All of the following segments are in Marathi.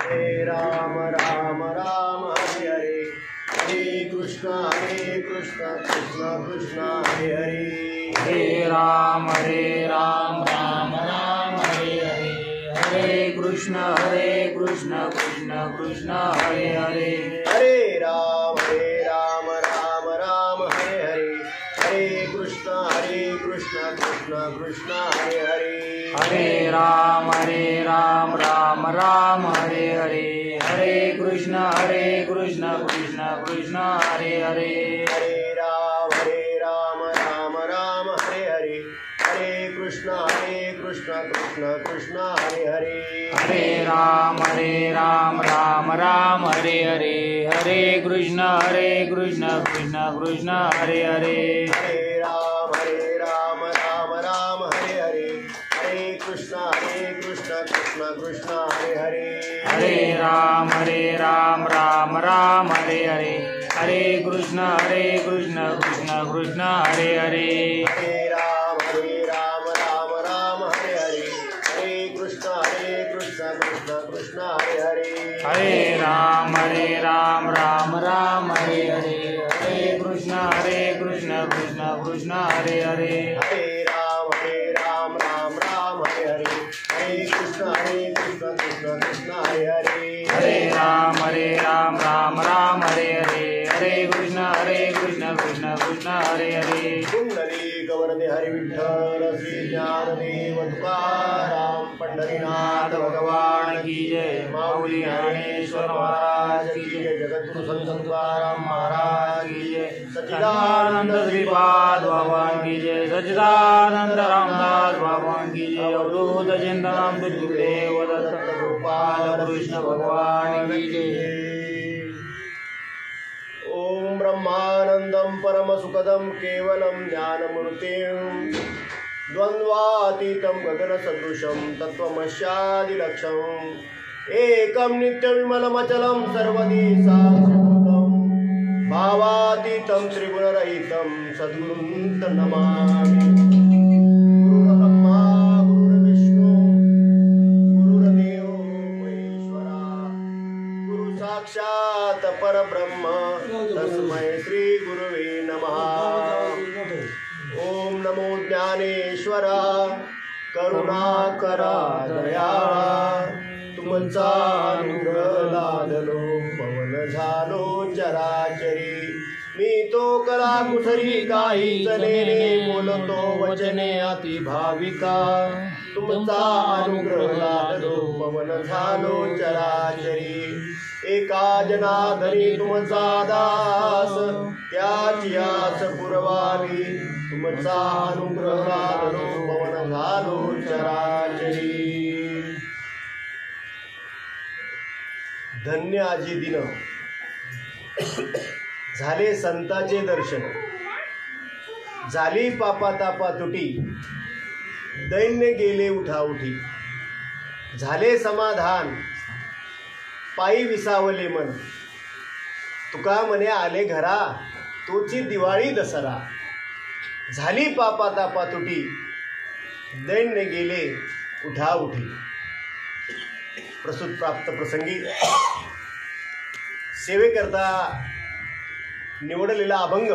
हरे राम राम राम हरे हरे, हरे कृष्ण कृष्ण कृष्ण हरे हरे, हरे राम राम राम हरे हरे, हरे कृष्ण कृष्ण कृष्ण हरे हरे, हरे राम राम राम हरे हरे, हरे कृष्ण कृष्ण कृष्ण हरे हरे, हरे राम राम हरे हरे, हरे कृष्ण कृष्ण कृष्ण हरे हरे, हरे राम राम हरे हरे, हरे कृष्ण कृष्ण कृष्ण हरे हरे, हरे राम राम हरे हरे, हरे कृष्ण कृष्ण कृष्ण हरे हरे, हरे राम राम हरे हरे, हरे कृष्ण कृष्ण कृष्ण हरे हरे, हरे राम राम हरे हरे, हरे कृष्ण कृष्ण कृष्ण हरे हरे, हरे राम राम हरे हरे, हरे कृष्ण कृष्ण कृष्ण हरे हरे, हरे राम राम हरे हरे, हरे कृष्ण कृष्ण कृष्ण हरे हरे, हरे राम राम हरे हरे, हरे कृष्ण कृष्ण कृष्ण हरे हरे, हरे राम राम हरे हरे, हरे कृष्ण कृष्ण कृष्ण हरे हरे, कुंडली गवर्धे हरि विठ्ठल श्री ज्ञानदेव तुकाराम पंढरीनाथ भगवान की जय, माऊली ज्ञानेश्वर महाराज की जय, जगद्गुरु संत तुकाराम महाराज की जय, सच्चिदानंद सच्चिदानंद श्रीपाद भगवान की जय, सच्चिदानंद रामदास भगवान की जय, अवधूत चिंतनम गुरुदेव दत्त गोपाल कृष्ण भगवान की जय। ओम ब्रह्मानंदं परमसुखदं केवलं ज्ञानमूर्तिं द्वन्द्वातीतं गगनसदृशं तत्त्वमस्यादिलक्ष्यम् एकं नित्यविमलमचलं सर्वदी साक्षिभूतं भावातीतं त्रिगुणरहितं सद्गुरुं नमामि। गुरुर्ब्रह्मा गुरुर्विष्णु गुरुर्देवो महेश्वरा, गुरु साक्षात् परब्रह्म तस्मै श्री गुरुवे नमः। ओम नमो ज्ञानेश्वरा करुणाकरा दयाळा, तुमचा अनुग्रह लादलो पवन झालो चराचरी, मी तो कला कुसरी काही चलेले बोलतो वचने अति भाविका, तुमचा अनुग्रह लादलो पवन झालो चराचरी, एका जनार्दनी तुमचा दास त्याची आस पुरवावी, तुमचा अनुग्रह लादलो पवन झालो चराचरी। धन्य आजी दिन झाले संताचे दर्शन, झाली पापा तापा तुटी, दैन्य गेले उठाउठी, झाले समाधान पायी विसावले मन, तुका म्हणे आले घरा तोची दिवाळी दसरा, झाली पापा तापा तुटी, दैन्य गेले उठाउठी। प्रसूत प्राप्त प्रसंगी सेवेकरता निवडलेला अभंग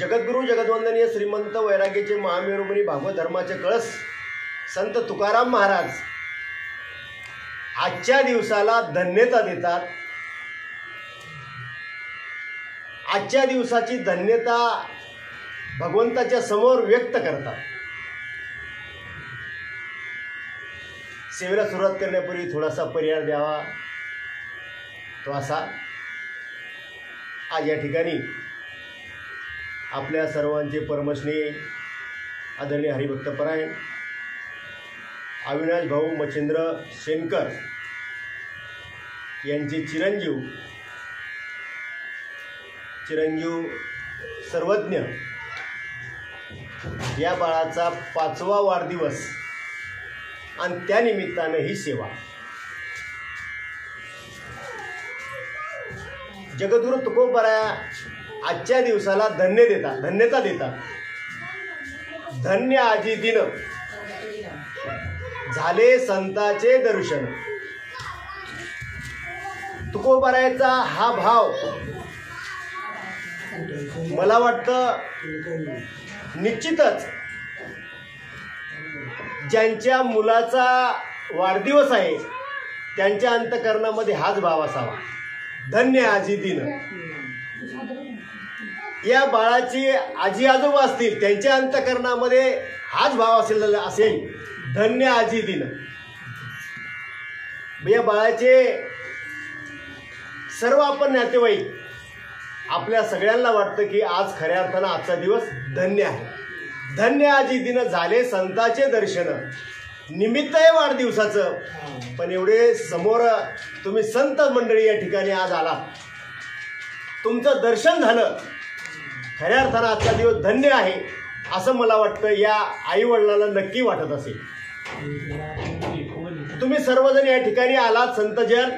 जगद्गुरु जगद्वंदनीय श्रीमंत वैराग्याचे महामेरुमुनी भागवत धर्माचे कळस संत तुकाराम महाराज आजच्या दिवसाला धन्यता देतात। आजच्या दिवसाची धन्यता भगवंताच्या समोर व्यक्त करतात। सेवेला सुरुवात करण्यापूर्वी थोडासा परिहार द्यावा तो असा, आज या ठिकाणी आपल्या सर्वांचे परमस्नेही आदरणीय हरिभक्तपरायण अविनाश भाऊ मच्छिंद्र शेनकर यांचे चिरंजीव सर्वज्ञ या बाळाचा 5वा वाढदिवस आणि त्यानिमित्तानं ही सेवा जगद्गुरु तुकोबरा आजच्या दिवसाला धन्यता देतात। धन्य आजी दिन झाले संताचे दर्शन. तुकोबारायचा हा भाव मला वाटतं निश्चितच ज्यांच्या मुलाचा वाढदिवस आहे त्यांच्या अंतःकरणामध्ये हाच भाव असावा. धन्य आजी दिन. या बाळाची आजी आजोबा असतील त्यांच्या अंतःकरणामध्ये हाच भाव असेल धन्य आजी दिन. या बाळाचे सर्व आपण नातेवाईक आपल्या सगळ्यांना वाटतं की आज खऱ्या अर्थानं आजचा दिवस धन्य आहे. धन्य आजी दिन झाले संताचे दर्शन. निमित्त आहे वाढदिवसाचं, पण एवढे समोर तुम्ही संत मंडळी या ठिकाणी आज आलात, तुमचं दर्शन झालं, खऱ्या अर्थानं आजचा दिवस धन्य आहे असं मला वाटतं या आईवडिलांना नक्की वाटत असेल. तुम्ही सर्वजण या ठिकाणी आलात संतजन.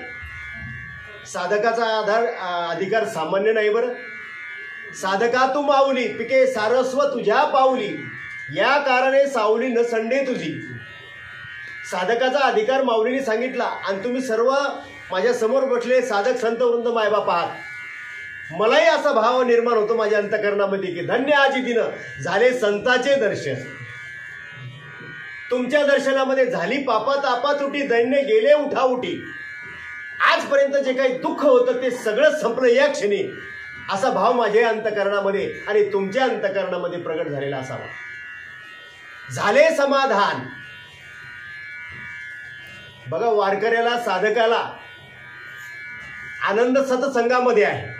साधकाचा अधिकार सामान्य नाही बरं. साधका तू माऊली पिके सारस्व तुझ्या पाऊली, या कारणे सावली न संडे तुझी. साधकाचा अधिकार माऊलीने सांगितला आणि तुम्ही सर्व माझ्या समोर बसले साधक संत वृंद मायबाप आहात. मलाही असा भाव निर्माण होतो माझ्या अंतःकरणामध्ये की धन्य आजी दिन झाले संताचे दर्शन. तुमच्या दर्शनामध्ये झाली पापा तापा तुटी, दैन्य गेले उठाउठी. आजपर्यंत जे काही दुःख होतं ते सगळं संपलं या क्षणी, असा भाव माझ्या अंतःकरणामध्ये आणि तुमच्या अंतःकरणामध्ये प्रगट झालेला असावा. झाले समाधान. बघा, वारकऱ्याला साधकाला आनंद सत्संगामध्ये आहे.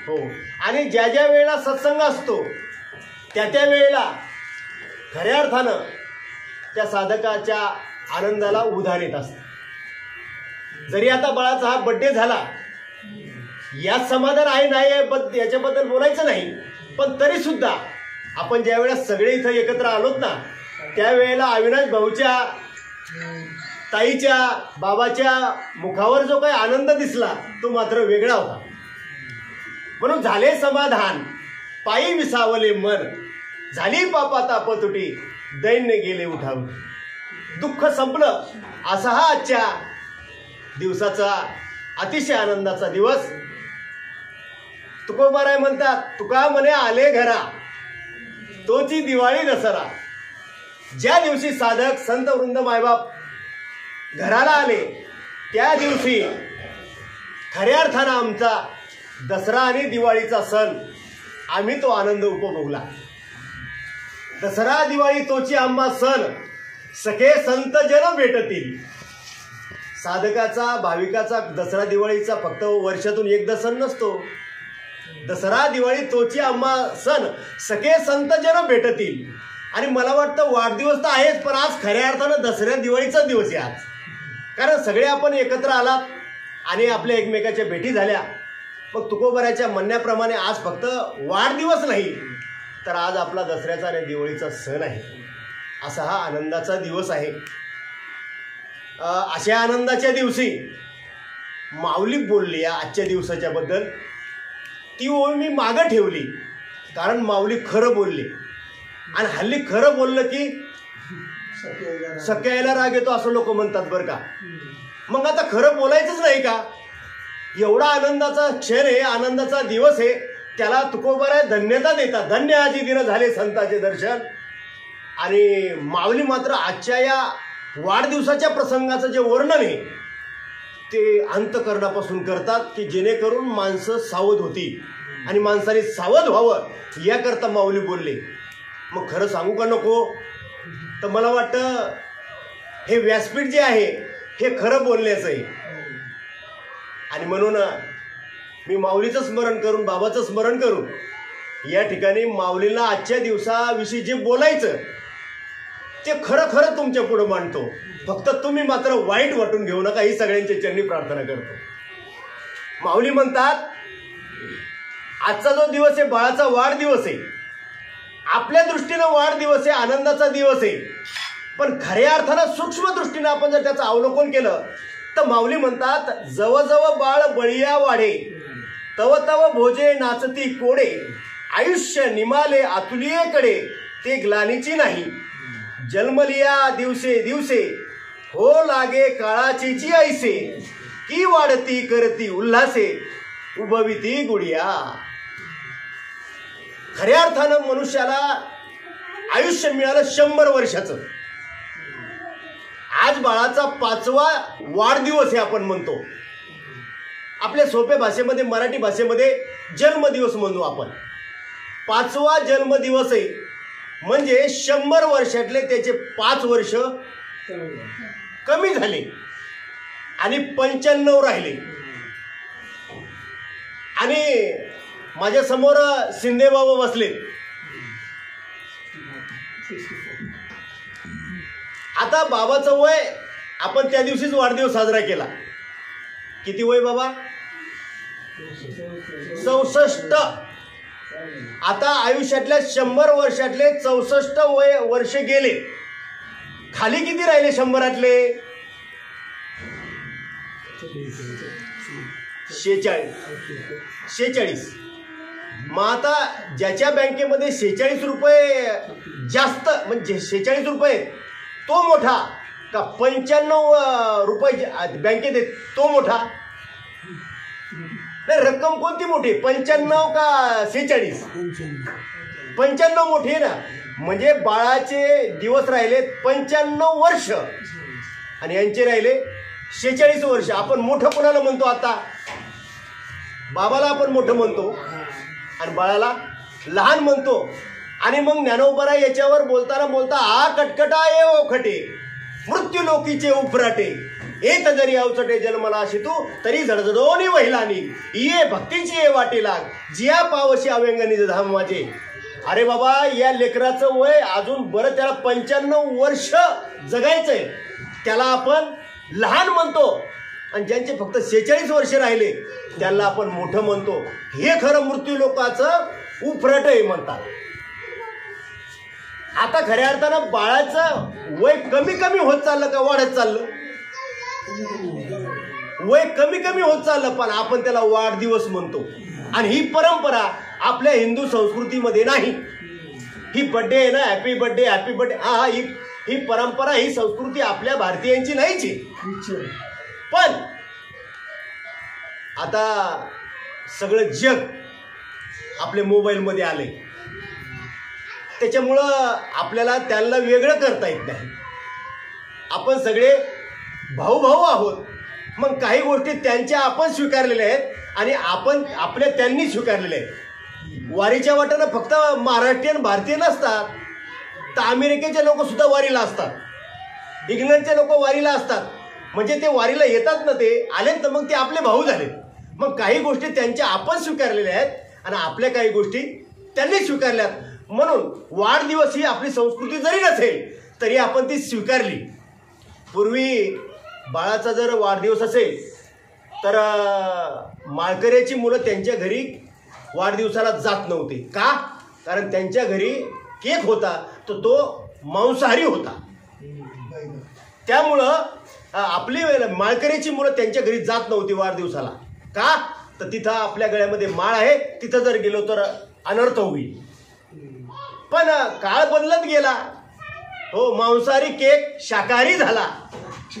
हो, आणि ज्या ज्या वेळेला सत्संग असतो त्या त्या वेळेला खऱ्या अर्थानं त्या साधकाच्या आनंदाला उधार येत असतं. जरी आता बाळाचा हा बड्डे झाला, यात समाधान आहे नाही याच्याबद्दल बोलायचं नाही, पण तरी सुद्धा आपण ज्या वेळेला सगळे इथं एकत्र आलोत ना, त्यावेळेला अविनाश भाऊच्या, ताईच्या, बाबाच्या मुखावर जो काही आनंद दिसला तो मात्र वेगळा होता. म्हणून झाले समाधान पायी विसावले मन, झाली पापा तापतुटी, दैन्य गेले उठावून. दुःख संपलं असा हा आजच्या दिवसाचा अतिशय आनंदाचा दिवस. तुकोबाराय म्हणतात, तुका म्हणे आले घरा तोची दिवाळी दसरा. ज्या दिवशी साधक संत वृंद मायबाप घराला आले त्या दिवशी खऱ्या अर्थानं आमचा दसरा आणि दिवाळीचा सण आम्ही तो आनंद उपभोगला. दसरा दिवाळी तोची आम्हा सण, सखे संत जन भेटतील. साधकाचा, भाविकाचा दसरा दिवाळीचा फक्त वर्षातून एकदा सण नसतो. दसरा दिवाळी तोची आम्हा सण, सखे संत जन भेटतील. आणि मला वाटतं वाढदिवस तर आहेच, पण आज खऱ्या अर्थानं दसऱ्या दिवाळीचा दिवस आहे आज. कारण सगळे आपण एकत्र आलात आणि आपल्या एकमेकाच्या भेटी झाल्या. मग तुकोबाराच्या म्हणण्याप्रमाणे आज फक्त वाढदिवस नाही, तर आज आपला दसऱ्याचा आणि दिवाळीचा सण आहे. असा हा आनंदाचा दिवस आहे. अशा आनंदाच्या दिवशी माऊली बोलली या आजच्या दिवसाच्या बद्दल. ती ओळ मी मागं ठेवली, कारण माऊली खरं बोलली. आणि हल्ली खरं बोललं की सख्याला राग येतो असं लोक म्हणतात बरं का. मग आता खरं बोलायचंच नाही का? एवढा आनंदाचा क्षण आहे, आनंदाचा दिवस आहे, त्याला तुकोबाराय धन्यता देतात. धन्य आजी दिन झाले संताचे दर्शन. आणि माऊली मात्र आजच्या या वाढदिवसाच्या प्रसंगाचं जे वर्णन आहे ते अंतःकरणापासून करतात की जेणेकरून माणसं सावध होती आणि माणसाने सावध व्हावं याकरता माऊली बोलले. मग खरं सांगू का नको, तर मला वाटतं हे व्यासपीठ जे आहे हे खरं बोलण्याचं आहे. आणि म्हणून मी माऊलीचं स्मरण करून, बाबाचं स्मरण करून या ठिकाणी माऊलीला आजच्या दिवसाविषयी जे बोलायचं ते खरं खरं तुमच्या पुढे मांडतो. फक्त तुम्ही मात्र वाईट वाटून घेऊ नका, ही सगळ्यांच्या चरणी प्रार्थना करतो. माऊली म्हणतात, आजचा जो दिवस आहे बाळाचा वाढदिवस आहे. आपल्या दृष्टीनं वाढदिवस आहे, आनंदाचा दिवस आहे, पण खऱ्या अर्थानं सूक्ष्म दृष्टीनं आपण जर त्याचं अवलोकन केलं तर माऊली म्हणतात, जवजव बाळ बळीया वाढे, तव तव भोजे नाचती कोडे, आयुष्य निमाले आतुलियेकडे ते ग्लानीची नाही, जन्मलिया दिवसे दिवसे हो लागे काळाची जी ऐसे की वाढती करती उल्हासे उभविती गुडिया. खऱ्या अर्थानं मनुष्याला आयुष्य मिळालं 100 वर्षाचं. आज बाळाचा 5वा वाढदिवस हे आपण म्हणतो. आपल्या सोप्या भाषेमध्ये मराठी भाषेमध्ये जन्मदिवस म्हणतो आपण. 5वा जन्मदिवस आहे म्हणजे 100 वर्षातले त्याचे 5 वर्ष कमी झाले आणि 95 राहिले. आणि माझ्या समोर शिंदे बाबा बसले. आता बाबाचं वय आपण त्या दिवशीच वाढदिवस साजरा केला. किती वय बाबा? 64. आता आयुष्यातल्या 100 वर्षातले 64 वर्ष गेले. खाली किती राहिले 100रातले? 46. मग आता ज्याच्या बँकेमध्ये 46 रुपये जास्त म्हणजे 46 रुपये तो मोठा का 95 रुपये बँकेत आहेत तो मोठा? नाही, रक्कम कोणती मोठी? 95 का 46? 95 मोठी आहे ना. म्हणजे बाळाचे दिवस राहिले 95 वर्ष आणि यांचे राहिले 46 वर्ष. आपण मोठं कोणाला म्हणतो? आता बाबाला आपण मोठं म्हणतो आणि बाळाला लहान म्हणतो. आणि मग ज्ञानोबरा याच्यावर बोलताना बोलता आ कटकटा ये ओखटे मृत्यू लोकीचे उफराटे येत जरी अवचटे जन्मला अशी तू तरी जडजडोनी वहिलानी ये भक्तीची ये वाटे लाग जिया पावशी अव्यंगनी धाम माझे. अरे बाबा, या लेकराचं वय अजून बरं, त्याला 95 वर्ष जगायचंय, त्याला आपण लहान म्हणतो. आणि ज्यांचे फक्त 46 वर्ष राहिले त्यांना आपण मोठं म्हणतो. हे खरं मृत्यू लोकाचं उफरट आहे म्हणतात. आता खऱ्या अर्थानं बाळाचं वय कमी कमी होत चाललं का वाढत चाललं? वय कमी कमी होत चाललं, पण आपण त्याला वाढदिवस म्हणतो. आणि ही परंपरा आपल्या हिंदू संस्कृतीमध्ये नाही. ही बर्थडे आहे ना, हॅपी बर्थडे हॅपी बर्थडे, हा ही परंपरा, ही संस्कृती आपल्या भारतीयांची नाहीच आहे. पण आता सगळं जग आपल्या मोबाईलमध्ये आले, त्याच्यामुळं आपल्याला त्यांना वेगळं करता येत नाही. आपण सगळे भाऊ भाऊ आहोत. मग काही गोष्टी त्यांच्या आपण स्वीकारलेल्या आहेत आणि आपण आपल्या त्यांनी स्वीकारलेल्या आहेत. वारीच्या वाटेनं फक्त महाराष्ट्रीयन भारतीय नसतात, तर अमेरिकेचे लोक सुद्धा वारीला असतात, इंग्लंडचे लोक वारीला असतात. म्हणजे ते वारीला येतात ना, ते आलेत तर मग ते आपले भाऊ झालेत. मग काही गोष्टी त्यांच्या आपण स्वीकारलेल्या आहेत आणि आपल्या काही गोष्टी त्यांनी स्वीकारल्यात. म्हणून वाढदिवस ही आपली संस्कृती जरी नसेल तरी आपण ती स्वीकारली. पूर्वी बाळाचा जर वाढदिवस असेल तर माळकऱ्याची मुलं त्यांच्या घरी वाढदिवसाला जात नव्हती. का? कारण त्यांच्या घरी केक होता तर तो मांसाहारी होता. त्यामुळं आपली माळकऱ्याची मुलं त्यांच्या घरी जात नव्हती वाढदिवसाला. का? तर तिथं आपल्या गळ्यामध्ये माळ आहे, तिथं जर गेलो तर अनर्थ होईल. पण काळ बदलत गेला. हो, मांसाहारी केक शाकाहारी झाला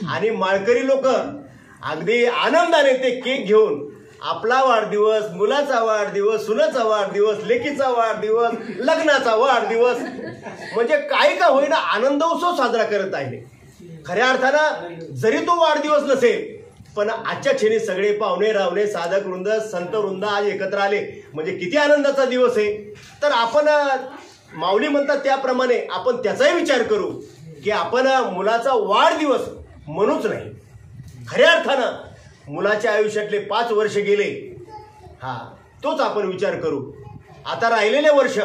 आणि माळकरी लोक अगदी आनंदाने ते केक घेऊन आपला वाढदिवस, मुलाचा वाढदिवस, सुनाचा वाढदिवस, लेकीचा वाढदिवस, लग्नाचा वाढदिवस, म्हणजे काही का होईना आनंदोत्सव साजरा करत आहे. खऱ्या अर्थानं जरी तो वाढदिवस नसेल पण आजच्या क्षणी सगळे पाहुणे रावणे साधक वृंद संत वृंद आज एकत्र आले म्हणजे किती आनंदाचा दिवस आहे. तर आपण माऊली म्हणतात त्याप्रमाणे आपण त्याचाही विचार करू की आपण मुलाचा वाढदिवस म्हणूच नाही. खऱ्या अर्थानं मुलाच्या आयुष्यातले 5 वर्ष गेले, हा तोच आपण विचार करू. आता राहिलेले वर्ष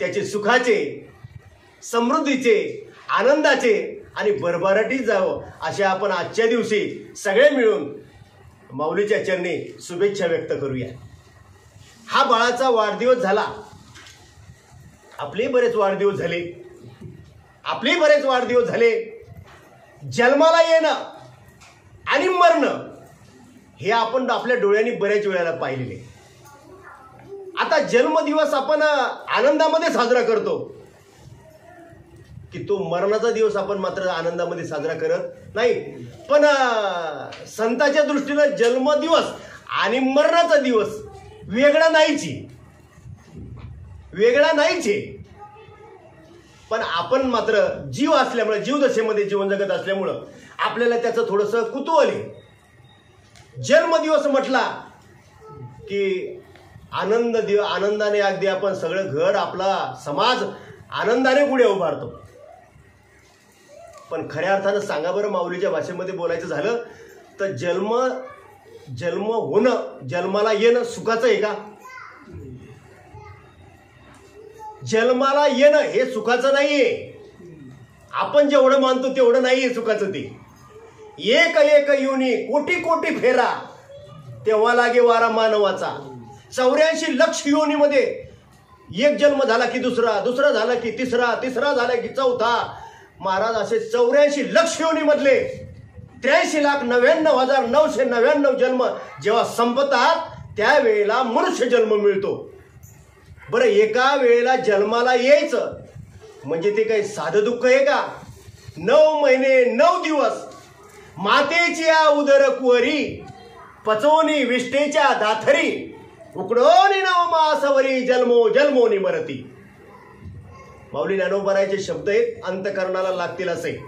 त्याचे सुखाचे, समृद्धीचे, आनंदाचे आणि भरभराटीत जावं असे आपण आजच्या दिवशी सगळे मिळून माऊलीच्या चरणी शुभेच्छा व्यक्त करूया. हा बाळाचा वाढदिवस झाला. आपले बरेच वाढदिवस झाले, आपले बरेच वाढदिवस झाले. जन्माला येणं आणि मरणं हे आपण आपल्या डोळ्यांनी बऱ्याच वेळेला पाहिलेले. आता जन्मदिवस आपण आनंदामध्ये साजरा करतो, की तो मरणाचा दिवस आपण मात्र आनंदामध्ये साजरा करत नाही. पण संतांच्या दृष्टीनं जन्मदिवस आणि मरणाचा दिवस वेगळा नाहीच आहे. पण आपण मात्र जीव असल्यामुळे, जीवदशेमध्ये जीवन जगत असल्यामुळं आपल्याला त्याचं थोडंसं कुतूहल आहे. जन्मदिवस म्हटला की आनंदाने अगदी आपण सगळं घर, आपला समाज आनंदाने पुढे उभारतो. पण खऱ्या अर्थानं सांगा बरं, माऊलीच्या भाषेमध्ये बोलायचं झालं तर जन्म होणं, जन्माला येणं सुखाचं आहे का? जन्माला येणं हे सुखाचं नाहीये. आपण जेवढं मानतो तेवढं नाहीये सुखाचं. ते एक एक योनी कोटी कोटी फेरा तेव्हा लागे वारा मानवाचा. 84 लक्ष योनीमध्ये एक जन्म झाला की दुसरा, दुसरा झाला की तिसरा, तिसरा झाला की चौथा. महाराज असे 84 लक्ष योनीमधले 83,99,999 जन्म जेव्हा संपतात त्यावेळेला मनुष्य जन्म मिळतो. बरं, एका वेळेला जन्माला यायचं म्हणजे ते काही साधं दुःख आहे का? 9 महिने 9 दिवस मातेची उदर कुवरी, पचवणी विष्टेच्या दाथरी, उकडोनी नवमासवरी जन्मो जन्मोनी मरती. माऊली ज्ञानोबारायचे शब्द आहेत, अंतकरणाला लागतील असे.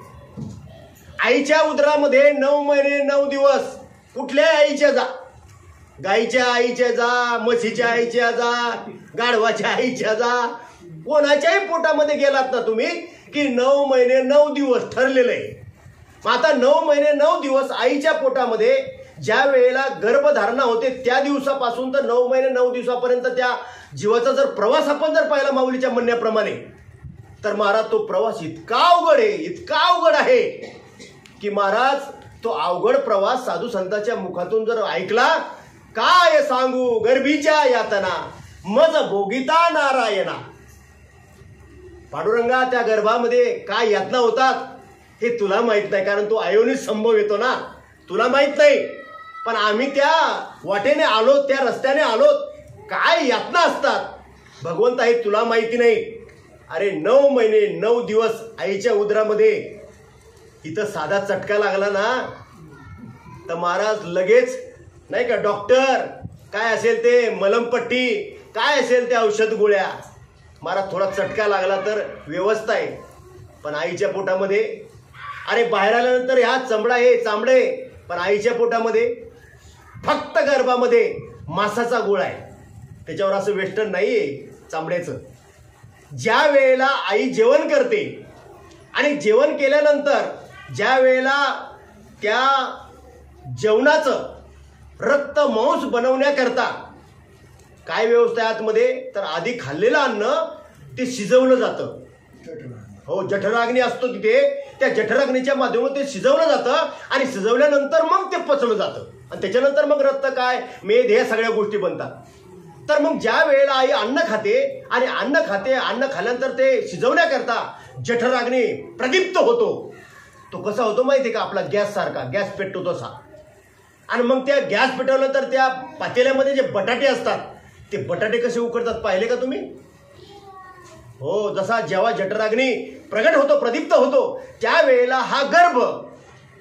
आईच्या उदरामध्ये 9 महिने 9 दिवस. कुठल्या आईच्या जा? गाईच्या आईच्या जा, म्हशीच्या आईच्या जा, गाढवाच्या आईच्या जा, कोणाच्याही पोटामध्ये गेलात ना तुम्ही की 9 महिने 9 दिवस ठरलेलं आहे. आता 9 महिने 9 दिवस आईच्या पोटामध्ये ज्या वेळेला गर्भधारणा होते त्या दिवसापासून तर 9 महिने 9 दिवसापर्यंत त्या जीवाचा जर प्रवास आपण जर पाहिला माऊलीच्या म्हणण्याप्रमाणे, तर महाराज तो प्रवास इतका अवघड आहे की महाराज तो अवघड प्रवास साधू संतांच्या मुखातून जर ऐकला, काय सांगू गर्भीच्या यातना मज भोगिता नारायणा. पांडुरंगा, त्या गर्भामध्ये काय यातना होतात हे तुला माहित नाही, कारण तो अयोनित संभव येतो ना, तुला माहित नाही. पण आम्ही त्या वाटेने आलो, त्या रस्त्याने आलो, काय यातना असतात भगवंत आहे तुला माहिती नाही. अरे 9 महिने 9 दिवस आईच्या उदरामध्ये इथं साधा चटका लागला ना तर महाराज लगेच नाही का डॉक्टर, काय असेल ते मलमपट्टी, काय असेल ते औषध गोळ्या. महाराज थोडा चटका लागला तर व्यवस्था आहे. पण आईच्या पोटामध्ये, अरे बाहेर आल्यानंतर ह्या चमडा हे चांबडे, पण आईच्या पोटामध्ये फक्त गर्भामध्ये मासाचा गोळा आहे, त्याच्यावर असं वेस्टर्न नाहीये चांबड्याचं. ज्या वेळेला आई जेवण करते आणि जेवण केल्यानंतर ज्या वेळेला त्या जेवणाचं रक्त मांस बनवण्याकरता काय व्यवस्था आहे आतमध्ये, तर आधी खाल्लेलं अन्न ते शिजवलं जातं. हो, जठराग्नी असतो तिथे, त्या जठराग्नीच्या माध्यमातून ते शिजवलं जातं आणि शिजवल्यानंतर मग ते पचवलं जातं आणि त्याच्यानंतर मग रक्त काय मेद ह्या सगळ्या गोष्टी बनतात. तर मग ज्या वेळेला आई अन्न खाते आणि अन्न खाल्यानंतर ते शिजवण्याकरता जठराग्नी प्रदीप्त होतो. तो कसा होतो माहिती का? आपला गॅस सारखा, गॅस पेटतो तसा. आणि मग त्या गॅस पेटवलं तर त्या पातेल्यामध्ये जे बटाटे असतात ते बटाटे कसे उकडतात पाहिले का तुम्ही? हो, जसा जेव्हा जठराग्नी प्रगट होतो, प्रदीप्त होतो, त्यावेळेला हा गर्भ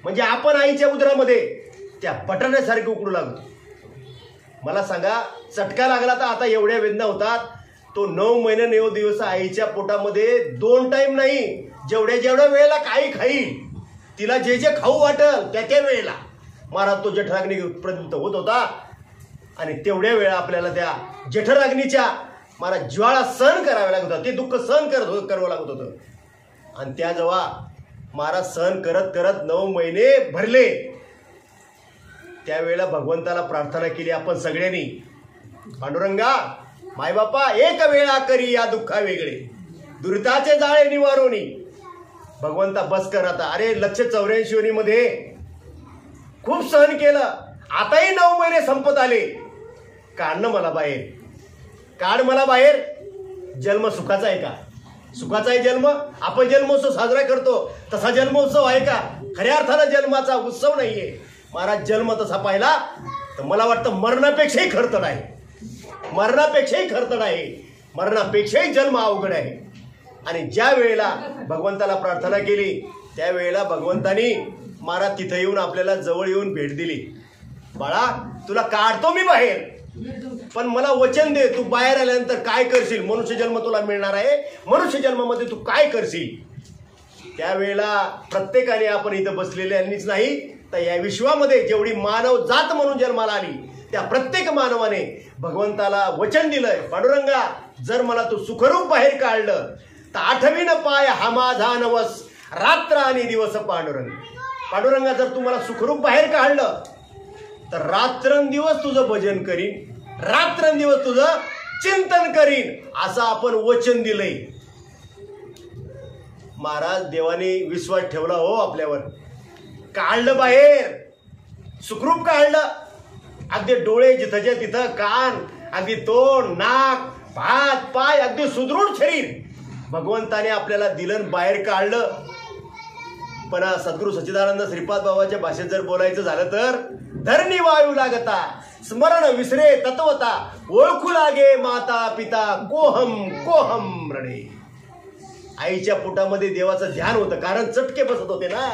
म्हणजे आपण आईच्या उदरामध्ये त्या बटाट्यासारखे उकडू लागतो. मला सांगा, चटका लागला तर आता एवढ्या वेदना होतात. तो 9 महिने 9 दिवस आईच्या पोटामध्ये 2 टाइम नाही, जेवढ्या वेळेला काही खाईल, तिला जे जे खाऊ वाटल त्या वेळेला महाराज तो जठराग्नी प्रदीप्त होत होता. आणि तेवढ्या वेळा आपल्याला त्या जठराग्नीच्या महाराज ज्वाळा सहन कराव्या लागत होता, ते दुःख सहन करावं लागत होतं. आणि त्या जेव्हा महाराज सहन करत करत 9 महिने भरले, त्यावेळेला भगवंताला प्रार्थना केली आपण सगळ्यांनी, पांडुरंगा मायबापा एक वेळा करी या दुःखा वेगळे, दुरिताचे जाळे निवारोनी. भगवंता बस कर आता. अरे 184 मध्ये खूप सहन केलं, आताही 9 महिने संपत आले, काढ मला बाहेर, काढ मला बाहेर. जन्म सुखाचा आहे का? सुखाचा आहे जन्म? आपण जन्मोत्सव साजरा करतो तसा जन्मोत्सव आहे का? खऱ्या अर्थानं जन्माचा उत्सव नाहीये महाराज. जन्म तसा पाहिला तर मला वाटतं मरणापेक्षाही खरतड आहे, मरणापेक्षाही खरतड आहे, मरणापेक्षाही जन्म अवघड आहे. आणि ज्या वेळेला भगवंताला प्रार्थना केली त्यावेळेला भगवंतानी महाराज तिथं येऊन आपल्याला जवळ येऊन भेट दिली. बाळा तुला काढतो मी बाहेर, पण मला वचन दे तू बाहेर आल्यानंतर काय करशील. मनुष्य जन्म तुला मिळणार आहे, मनुष्य जन्मामध्ये तू काय करशील. त्यावेळेला प्रत्येकाने आपण इथं बसलेल्यांनीच नाही तर या विश्वामध्ये जेवढी मानव जात म्हणून जन्माला आली त्या प्रत्येक मानवाने भगवंताला वचन दिलंय, पांडुरंगा जर मला तू सुखरूप बाहेर काढलं तर आठवीन पाय हा माझा नवस, रात्र आणि दिवस पांडुरंग. पांडुरंगा जर तू मला सुखरूप बाहेर काढलं तर रात्रंदिवस तुझं भजन करीन, रात्रंदिवस तुझं चिंतन करीन, असं आपण वचन दिलंय. महाराज देवाने विश्वास ठेवला हो आपल्यावर. काढलं बाहेर, सुखरूप काढलं. अगदी डोळे जिथंच्या तिथं, कान, अगदी तोंड, नाक, हात, पाय, अगदी सुदृढ शरीर भगवंताने आपल्याला दिलं, बाहेर काढलं. पण सद्गुरू सच्चिदानंद श्रीपाद बाबाच्या भाषेत जर बोलायचं झालं तर धरणी वायू लागता, स्मरण विसरे तत्वता, ओळखू लागे माता पिता, कोहम कोहम रणे. आईच्या पोटामध्ये देवाचं ध्यान होतं, कारण चटके बसत होते ना.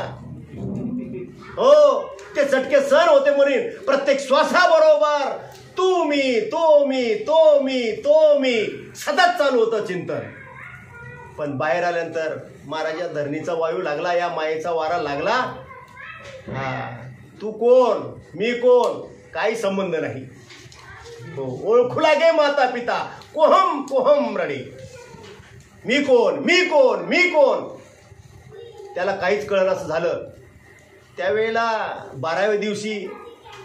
हो, ते चटके सहन होते म्हणून प्रत्येक श्वासाबरोबर तू मी तो मी तो मी तो मी सतत चालू होतं चिंतन. पण बाहेर आल्यानंतर महाराजा धरणीचा वायू लागला, या मायेचा वारा लागला. तू कोण मी कोण काही संबंध नाही. हो, ओळखू लागे माता पिता, कोहम कोहम रणे. मी कोण मी कोण मी कोण, त्याला काहीच कळलं असं झालं. त्यावेळेला 12व्या दिवशी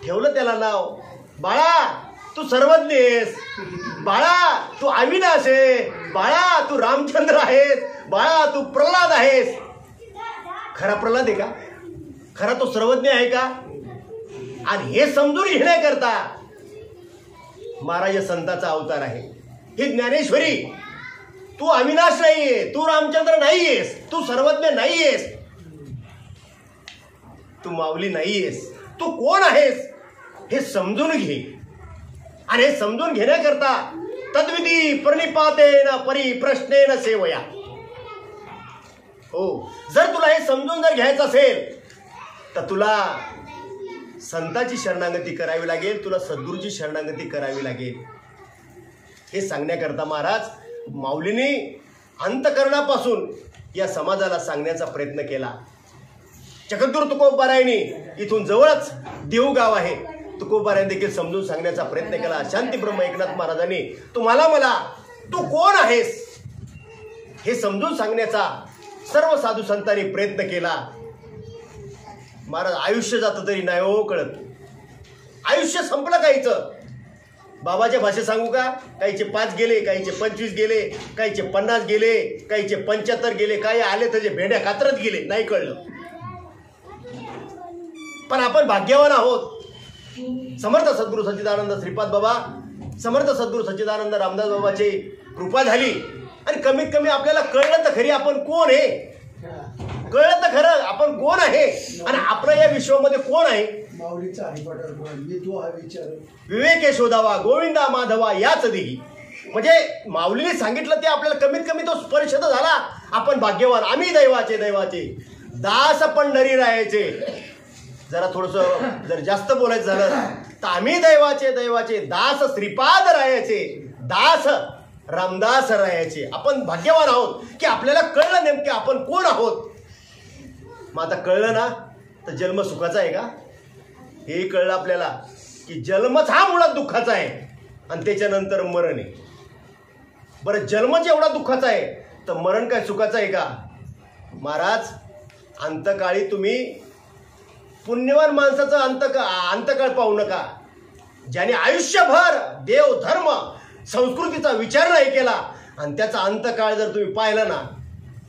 ठेवलं त्याला नाव, बाळा तू सर्वज्ञ आहेस, बाळा तू अविनाश आहे, बाळा तू रामचंद्र आहेस, बाळा तू प्रल्हाद आहेस. खरा प्रल्हाद आहे का? खरा तो सर्वज्ञ आहे का? आणि हे समजून घेण्याकरता महाराज संताचा अवतार आहे. ही ज्ञानेश्वरी, तू अविनाश नाहीये, तू रामचंद्र नाहीयेस, तू सर्वज्ञ नाहीयेस, तू माऊली नाहीयेस, तू कोण आहेस हे समजून घे. आणि हे समजून घेण्याकरता तद्विधी प्रणिपातेन परिप्रश्नेन सेवया. हो, जर तुला हे समजून जर घ्यायचं असेल तर तुला संताची शरणागती करावी लागेल, तुला सद्गुरूची शरणागती करावी लागेल. हे सांगण्याकरता महाराज माऊलीने अंतकरणापासून या समाजाला सांगण्याचा प्रयत्न केला. जगद्गुरू तुकोबारायांनी इथून जवळच देऊगाव आहे, तुकोबारायांनी देखील समजून सांगण्याचा प्रयत्न केला. शांती ब्रह्म एकनाथ महाराजांनी तुम्हाला मला तू कोण आहेस हे समजून सांगण्याचा सर्व साधू संतांनी प्रयत्न केला. महाराज आयुष्य जातं तरी नाही हो कळत. आयुष्य संपलं काहीचं. बाबाच्या भाषेत सांगू का, काहीचे 5 गेले, काहीचे 25 गेले, काहीचे 50 गेले, काहीचे 75 गेले, काही आले त्याचे भेंड्या कातरत गेले, नाही कळलं. पण आपण भाग्यवान आहोत. समर्थ सद्गुरू सच्चिदानंद श्रीपाद बाबा, समर्थ सद्गुरू सच्चिदानंद रामदास बाबाची कृपा झाली आणि कमीत कमी आपल्याला कळलं तर खरी आपण कोण आहे, कळलं तर खरं आपण कोण आहे आणि आपलं या विश्वामध्ये कोण आहे. विवेके शोधावा गोविंदा माधवा याच देही. म्हणजे माऊलीने सांगितलं ते आपल्याला कमीत कमी तो स्पर्श तर झाला. आपण भाग्यवान. आम्ही दैवाचे दैवाचे दास पंढरी राहायचे. जरा थोडंसं जर जास्त बोलायचं झालं तर आम्ही दैवाचे दैवाचे दास श्रीपाद राहायचे, दास रामदास राहायचे. आपण भाग्यवान आहोत की आपल्याला कळलं नेमके आपण कोण आहोत. मग आता कळलं ना तर जन्म सुखाचा आहे का हे कळलं आपल्याला की जन्मच हा मुळात दुःखाचा आहे आणि त्याच्यानंतर मरण आहे. बरं, जन्मच एवढा दुःखाचा आहे तर मरण काय सुखाचं आहे का. महाराज अंतकाळी तुम्ही पुण्यवान माणसाचं अंतकाळ पाहू नका. ज्याने आयुष्यभर देव धर्म संस्कृतीचा विचार नाही केला आणि त्याचा अंतकाळ जर तुम्ही पाहिला ना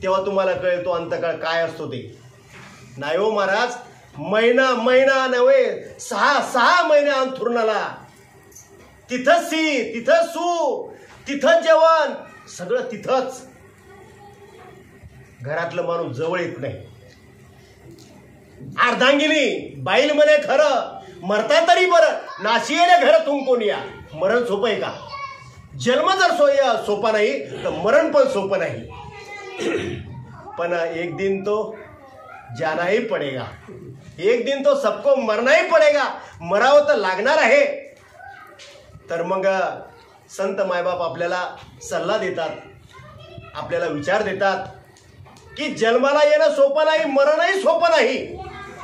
तेव्हा तुम्हाला कळेल तो अंतकाळ काय असतो ते. नाही हो महाराज, महिना महिना नव्हे 6 महिने अंथरुणाला, तिथंच सी, तिथं सू, तिथंच जेवण, सगळं तिथंच. घरातलं माणूस जवळ येत नाही. अर्धांगिनी बाईल म्हणे खरं, मरता तरी बरं, नाशियेले घर तुंकून या. मरण सोपं आहे का. जन्म जर सोपा नाही तर मरण पण सोपं नाही. पण एक दिन तो जाना ही पडेगा, एक दिन तो सबको मरना ही पडेगा, मरावं तर लागणार आहे. तर मग संत मायबाप आपल्याला सल्ला देतात, आपल्याला विचार देतात की जन्माला येणं सोपं नाही, मरणही सोपं नाही.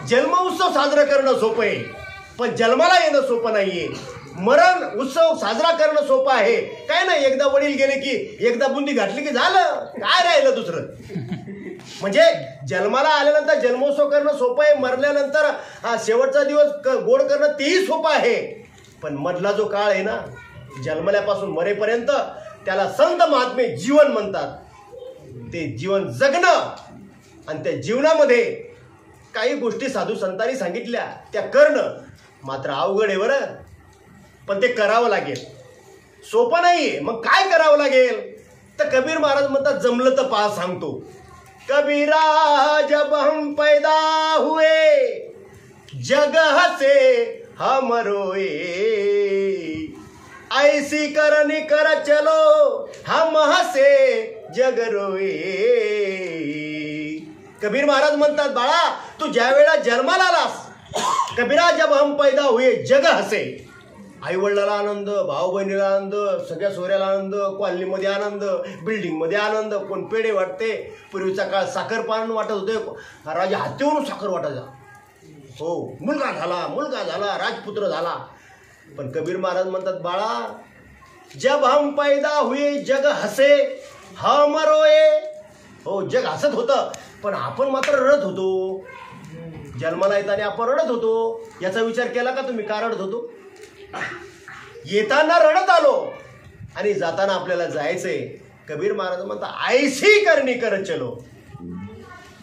जन्म उत्सव साजरा करणं सोपं आहे, पण जन्माला येणं सोपं नाहीये. मरण उत्सव साजरा करणं सोपं आहे. काय नाही, एकदा वडील गेले की एकदा बुंदी घातली की झालं, काय राहिलं दुसरं. म्हणजे जन्माला आल्यानंतर जन्मोत्सव करणं सोपं आहे, मरल्यानंतर शेवटचा दिवस गोड करणं तेही सोपं आहे. पण मधला जो काळ आहे ना, जन्मल्यापासून मरेपर्यंत, त्याला संत महात्मे जीवन म्हणतात. ते जीवन जगणं आणि त्या जीवनामध्ये काही गोष्टी साधू संतांनी सांगितल्या त्या करणं मात्र अवघड आहे बरं. पण ते करावं लागेल, सोपं नाहीये. मग काय करावं लागेल तर कबीर महाराज म्हणतात, जमलं तर पहा सांगतो. कबीरा जब हम पैदा हुए जग हसे हम रोए, ऐसी करनी कर चलो हम हसे जग रोए. कबीर महाराज म्हणतात, बाळा तू ज्या वेळा जन्माला आलास, कबीरा जब हम पैदा हुए जग हसे, आई वडिलाला आनंद, भाऊ बहिणीला आनंद, सगळ्या सोऱ्याला आनंद, कॉलनीमध्ये आनंद, बिल्डिंगमध्ये आनंद, कोण पेढे वाटते. पूर्वीचा काळ साखर पान वाटत होते, राजा हातीवरून साखर वाटायचा. हो, मुलगा झाला, राजपुत्र झाला. पण कबीर महाराज म्हणतात, बाळा जब हम पैदा हुए जग हसे हम रोए. हो, जग हसत होतं, पण आपण मात्र रडत होतो. जन्माला येताना आपण रडत होतो. याचा विचार केला का तुम्ही, का रडत होतो? येताना रडत आलो आणि जाताना आपल्याला जायचंय. कबीर महाराज म्हणतात, ऐसी करनी कर चलो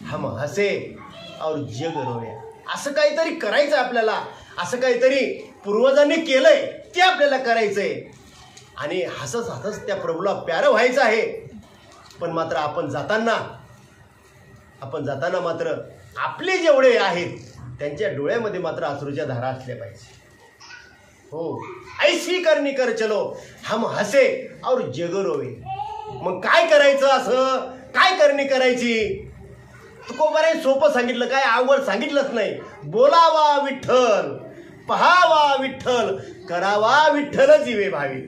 हम हसे और जग रोए. असं काहीतरी करायचं आपल्याला, असं काहीतरी पूर्वजांनी केलंय ते आपल्याला करायचंय आणि हसत हसत त्या प्रभूला प्यारं व्हायचं आहे. पण मात्र आपण जाताना मात्र आपले जेवढे आहेत त्यांच्या डोळ्यामध्ये मात्र अश्रूच्या धारा असल्या पाहिजे. हो, ऐसी करनी कर चलो हम हसे और जग रोवे. मग काय करायचं, असं काय करणी करायची? तुकोबाने सोपं सांगितलं, काय अवघड सांगितलंच नाही. बोलावा विठ्ठल, पहावा विठ्ठल, करावा विठ्ठल जीवे भावी.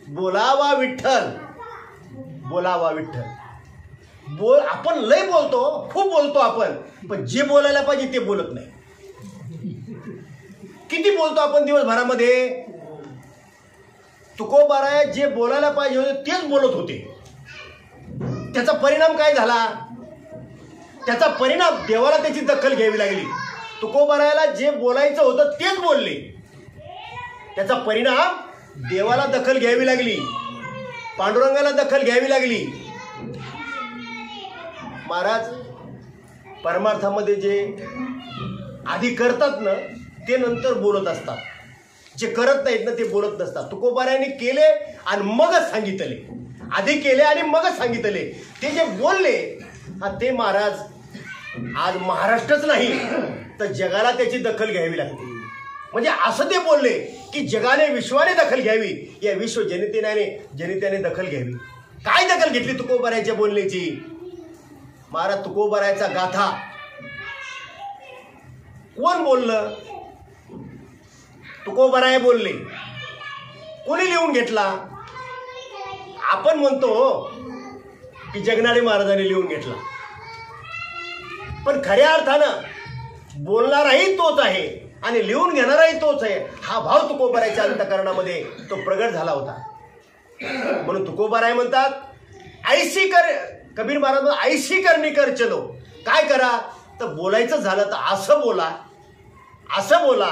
बोलावा विठ्ठल, बोलावा विठ्ठल. आपण लय बोलतो, खूप बोलतो आपण, पण जे बोलायला पाहिजे ते बोलत नाही. किती बोलतो आपण दिवसभरामध्ये? तुकोबाराय जे बोलायला पाहिजे होते तेच बोलत होते. त्याचा परिणाम काय झाला? त्याचा परिणाम देवाला त्याची दखल घ्यावी लागली. तुकोबारायला जे बोलायचं होतं तेच बोलले, त्याचा परिणाम देवाला दखल घ्यावी लागली, पांडुरंगाला दखल घ्यावी लागली. महाराज परमार्थामध्ये जे आधी करतात ना ते नंतर बोलत असतात, जे करत नाहीत ना ते बोलत नसतात. तुकोबारायांनी केले आणि मगच सांगितले, आधी केले आणि मगच सांगितले. ते जे बोलले ते महाराज आज महाराष्ट्रच नाही तर जगाला त्याची दखल घ्यावी लागते. म्हणजे असं ते बोलले की जगाने, विश्वाने दखल घ्यावी, या विश्व जनतेने दखल घ्यावी. काय दखल घेतली तुकोबारायच्या बोलण्याची? महाराज तुकोबारायचा गाथा कोण बोललं? तुकोबाराय बोलले. कोणी लिहून घेतला? आपण म्हणतो की जगनाडे महाराजांनी लिहून घेतला, पण खऱ्या अर्थानं बोलणाराही तोच आहे आणि लिहून घेणाराही तोच आहे. हा भाव तुकोबारायच्या अंतःकरणामध्ये तो प्रगट झाला होता. म्हणून तुकोबाराय म्हणतात, ऐशी कर, कबीर महाराज ऐशी करणी कर चलो. काय करा तर बोलायचं झालं तर असं बोला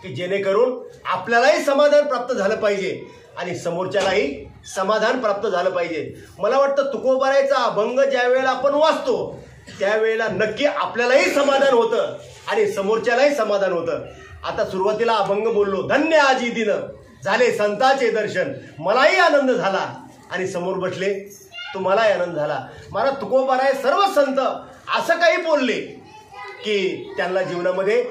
की जेणेकरून आपल्यालाही समाधान प्राप्त झालं पाहिजे आणि समोरच्यालाही समाधान प्राप्त झालं पाहिजे. मला वाटतं तुकोबारायचा अभंग ज्या वेळेला आपण वाचतो त्यावेळेला नक्की आपल्यालाही समाधान होतं आणि समोरच्यालाही समाधान होतं. आता सुरुवातीला अभंग बोललो, धन्य आजी दिन झाले संतांचे दर्शन, मलाही आनंद झाला आणि समोर बसले तुम्हालाही आनंद झाला. मला तुकोबाराय सर्व संत असं काही बोलले की त्यांना जीवनामध्ये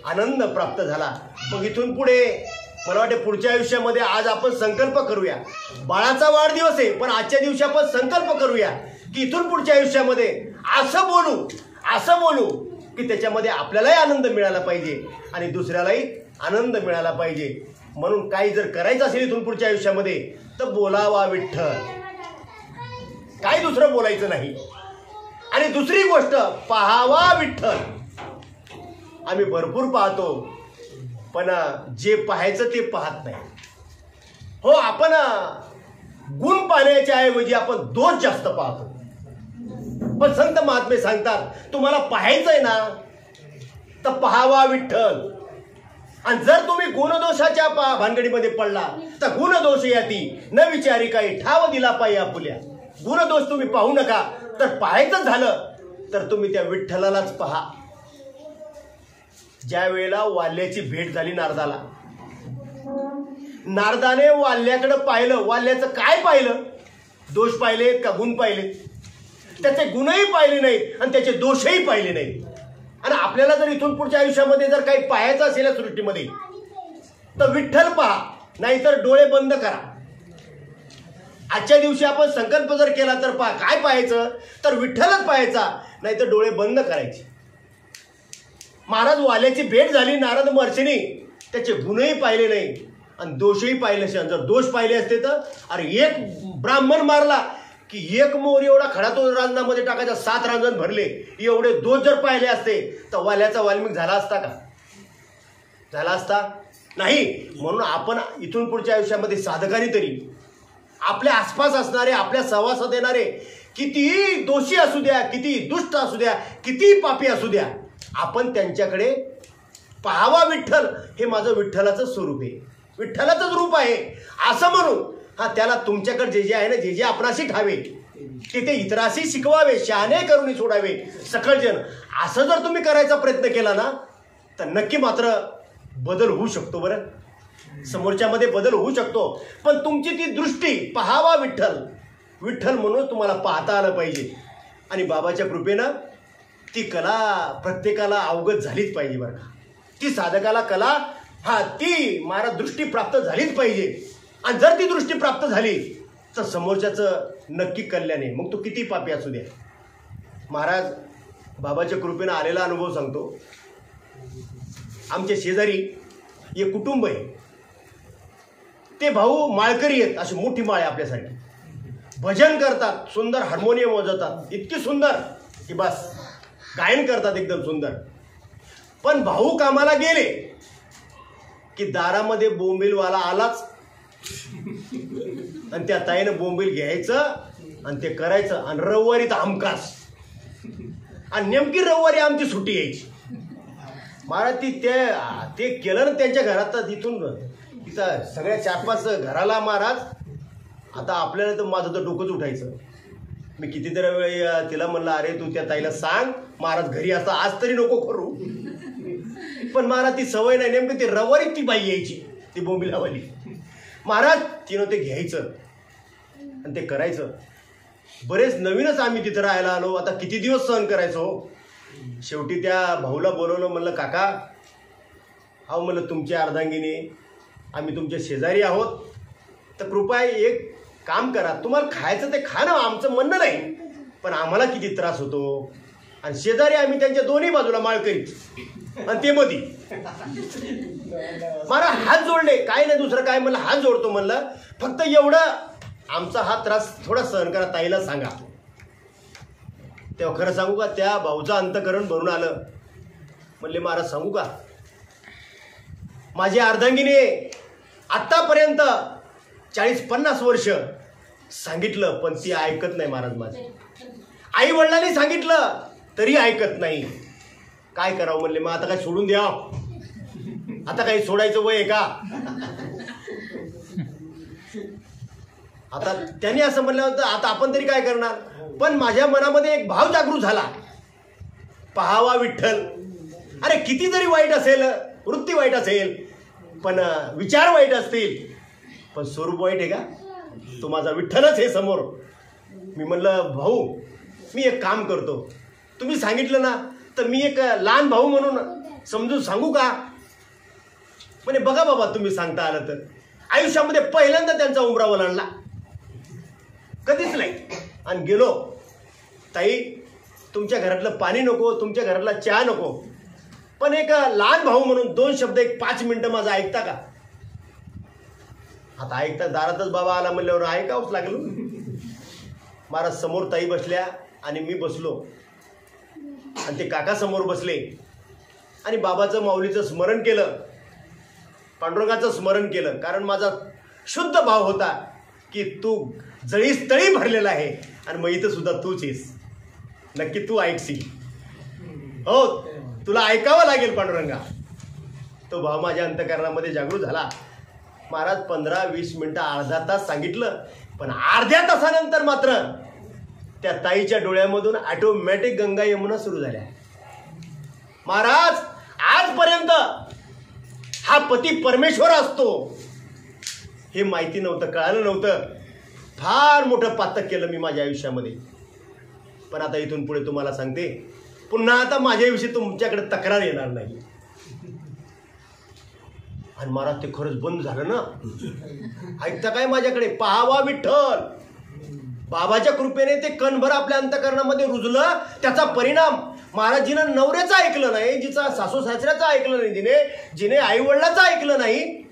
आनंद प्राप्त झाला. मग इथून पुढे मला वाटते पुढच्या आयुष्यामध्ये आज आपण संकल्प करूया. बाळाचा वाढदिवस आहे पण आजच्या दिवशी आपण संकल्प करूया की इथून पुढच्या आयुष्यामध्ये असं बोलू की त्याच्यामध्ये आपल्यालाही आनंद मिळाला पाहिजे आणि दुसऱ्यालाही आनंद मिळाला पाहिजे. म्हणून काही जर करायचं असेल इथून पुढच्या आयुष्यामध्ये तर बोलावा विठ्ठल, काही दुसरं बोलायचं नाही. आणि दुसरी गोष्ट पाहावा विठ्ठल. आम्ही भरपूर पाहतो पण जे पाहायचं ते पाहत नाही. हो, आपण गुण पाहण्याच्या ऐवजी आपण दोष जास्त पाहतो. पण संत महात्मे सांगतात तुम्हाला पाहायचंय ना तर पाहावा विठ्ठल. आणि जर तुम्ही गुणदोषाच्या भानगडीमध्ये पडला तर गुणदोष याती न विचारी काही ठाव दिला पाहिजे आपुल्या. गुणदोष तुम्ही पाहू नका. तर पाहायचं झालं तर तुम्ही त्या विठ्ठलालाच पहा. ज्या वेळेला वाल्याची भेट झाली नारदाला, नारदाने वाल्याकडे पाहिलं. वाल्याचं काय पाहिलं? दोष पाहिलेत का गुण पाहिलेत? त्याचे गुणही पाहिले नाहीत आणि त्याचे दोषही पाहिले नाहीत. आणि आपल्याला जर इथून पुढच्या आयुष्यामध्ये जर काही पाहायचं असेल या सृष्टीमध्ये तर विठ्ठल पहा, नाहीतर डोळे बंद करा. आजच्या दिवशी आपण संकल्प जर केला तर पहा, काय पाहायचं तर विठ्ठलच पाहायचा, नाहीतर डोळे बंद करायचे. महाराज वाल्याची भेट झाली नारद महर्षींनी, त्याचे गुणही पाहिले नाही आणि दोषही पाहिले नसे. जर दोष पाहिले असते तर अरे एक ब्राह्मण मारला की एक मोर एवढा खडा तो रांजणामध्ये टाकायचा, 7 रांजण भरले. एवढे दोष जर पाहिले असते तर वाल्याचा वाल्मिक झाला असता का? झाला असता नाही. म्हणून आपण इथून पुढच्या आयुष्यामध्ये साधकांनी तरी आपल्या आसपास असणारे, आपल्या सहवासात येणारे कितीही दोषी असू द्या, किती दुष्ट असू द्या, कितीही पापी असू द्या, आपण त्यांच्याकडे पाहावा विठ्ठल. हे माझं विठ्ठलाचं स्वरूप आहे, विठ्ठलाचंच रूप आहे असं म्हणून त्याला तुमच्याकडे जे आहे ना, जे आपणाशी ठावे ते इतराशी शिकवावे, शहाणे करून सोडावे सकळजन. असं जर तुम्ही करायचा प्रयत्न केला ना तर नक्की मात्र बदल होऊ शकतो. बरं, समोरच्यामध्ये बदल होऊ शकतो. पण तुमची ती दृष्टी पाहावा विठ्ठल, विठ्ठल म्हणून तुम्हाला पाहता आलं पाहिजे. आणि बाबाच्या कृपेनं ती कला प्रत्येकाला अवगत झालीच पाहिजे. बरं का, ती साधकाला कला ती महाराज दृष्टी प्राप्त झालीच पाहिजे. आणि जर ती दृष्टी प्राप्त झाली तर समोरच्याचं नक्की कल्याण आहे, मग तो किती पापी असू द्या. महाराज बाबाच्या कृपेनं आलेला अनुभव सांगतो. आमच्या शेजारी एक कुटुंब आहे. ते भाऊ माळकरी आहेत, अशी मोठी माळ आहे आपल्यासाठी. भजन करतात, सुंदर हार्मोनियम वाजवतात, इतकी सुंदर की बस गायन करतात एकदम सुंदर. पण भाऊ कामाला गेले की दारामध्ये बोंबीलवाला आलाच आणि त्या ताईनं बोंबील घ्यायचं आणि ते करायचं. आणि रविवारी तर हमखास, आणि नेमकी रविवारी आमची सुट्टी यायची. महाराज ते केलं ना त्यांच्या घरात. तिथून सगळ्या 4-5 घराला महाराज आता आपल्याला तर माझं तर डोकंच उठायचं. मी कितीतरी वेळ तिला म्हणलं अरे तू त्या ताईला सांग महाराज घरी असता, आज तरी नको करू. पण महाराज ती सवय नाही. नेमकं ते रविवारी ती बाई यायची, ती बोंबिलावाली. महाराज तिनं ते घ्यायचं आणि ते करायचं. बरेच नवीनच आम्ही तिथं राहायला आलो. आता किती दिवस सहन करायचो. शेवटी त्या भाऊला बोलवलं, म्हणलं काका अहो म्हणलं तुमच्या अर्धांगिनी, आम्ही तुमच्या शेजारी आहोत, तर कृपया एक काम करा, तुम्हाला खायचं ते खा ना, आमचं म्हणणं नाही, पण आम्हाला किती त्रास होतो. आणि शेजारी आम्ही त्यांच्या दोन्ही बाजूला माळकरी आणि ते मधी. मला हात जोडले, काय नाही दुसरं काय, म्हणलं हात जोडतो, म्हणलं फक्त एवढं आमचा हा त्रास थोडा सहन करा, ताईला सांगा. तेव्हा खरं सांगू का, त्या भाऊचं अंतकरण भरून आलं. म्हणले महाराज सांगू का, माझी अर्धांगिनी आत्तापर्यंत 40-50 वर्ष सांगितलं पण ती ऐकत नाही महाराज. माझे आई वडिलांनी सांगितलं तरी ऐकत नाही. काय करावं म्हणले. मग आता काय सोडून द्या, आता काही सोडायचं वय आहे का? आता त्यांनी असं म्हणलं होतं, आता आपण तरी काय करणार. पण माझ्या मनामध्ये एक भाव जागृत झाला, पाहावा विठ्ठल. अरे किती जरी वाईट असेल, वृत्ती वाईट असेल, पण विचार वाईट असतील, पण स्वरूप वाईट आहे का? तो माझा विठ्ठलच आहे समोर. मी म्हणलं भाऊ मी एक काम करतो, तुम्ही सांगितलं ना तर मी एक लहान भाऊ म्हणून समजून सांगू का? म्हणे बघा बाबा तुम्ही सांगता आलं तर. आयुष्यामध्ये पहिल्यांदा त्यांचा उमरा ओलांडला, कधीच नाही. आणि गेलो ताई, तुमच्या घरातलं पाणी नको, तुमच्या घरातला चहा नको, पण एक लहान भाऊ म्हणून 2 शब्द एक 5 मिनिटं माझं ऐकता का? आता ऐकता, दारातच बाबा आला म्हणल्यावर ऐकावंच लागलं. महाराज समोर ताई बसल्या आणि मी बसलो आणि ते काका समोर बसले आणि बाबाचं माऊलीचं स्मरण केलं, पांडुरंगाचं स्मरण केलं. कारण माझा शुद्ध भाव होता की तू जळीस तळी भरलेला आहे आणि मग इथं सुद्धा तूच येस, नक्की तू ऐकशील. हो, तुला ऐकावं लागेल पांडुरंगा. तो भाव माझ्या अंतःकरणामध्ये जागृत झाला. महाराज 15-20 मिनिटं, अर्धा तास सांगितलं, पण अर्ध्या तासानंतर मात्र त्या ताईच्या डोळ्यामधून ऑटोमॅटिक गंगा यमुना सुरू झाल्या. महाराज, आजपर्यंत हा पती परमेश्वर असतो हे माहिती नव्हतं, कळालं नव्हतं. फार मोठं पातक केलं मी माझ्या आयुष्यामध्ये. पण आता इथून पुढे तुम्हाला सांगते, पुन्हा आता माझ्याविषयी तुमच्याकडे तक्रार येणार नाही. आणि महाराज ते खरंच बंद झालं ना. ऐकता काय माझ्याकडे? पाहावा विठ्ठल. बाबाच्या कृपेने ते कणभर आपल्या अंतःकरणामध्ये रुजलं. त्याचा परिणाम महाराजीनं नवऱ्याचं ऐकलं नाही, जिचा सासू सासऱ्याचं ऐकलं नाही, जिने आई वडिलाचं ऐकलं नाही.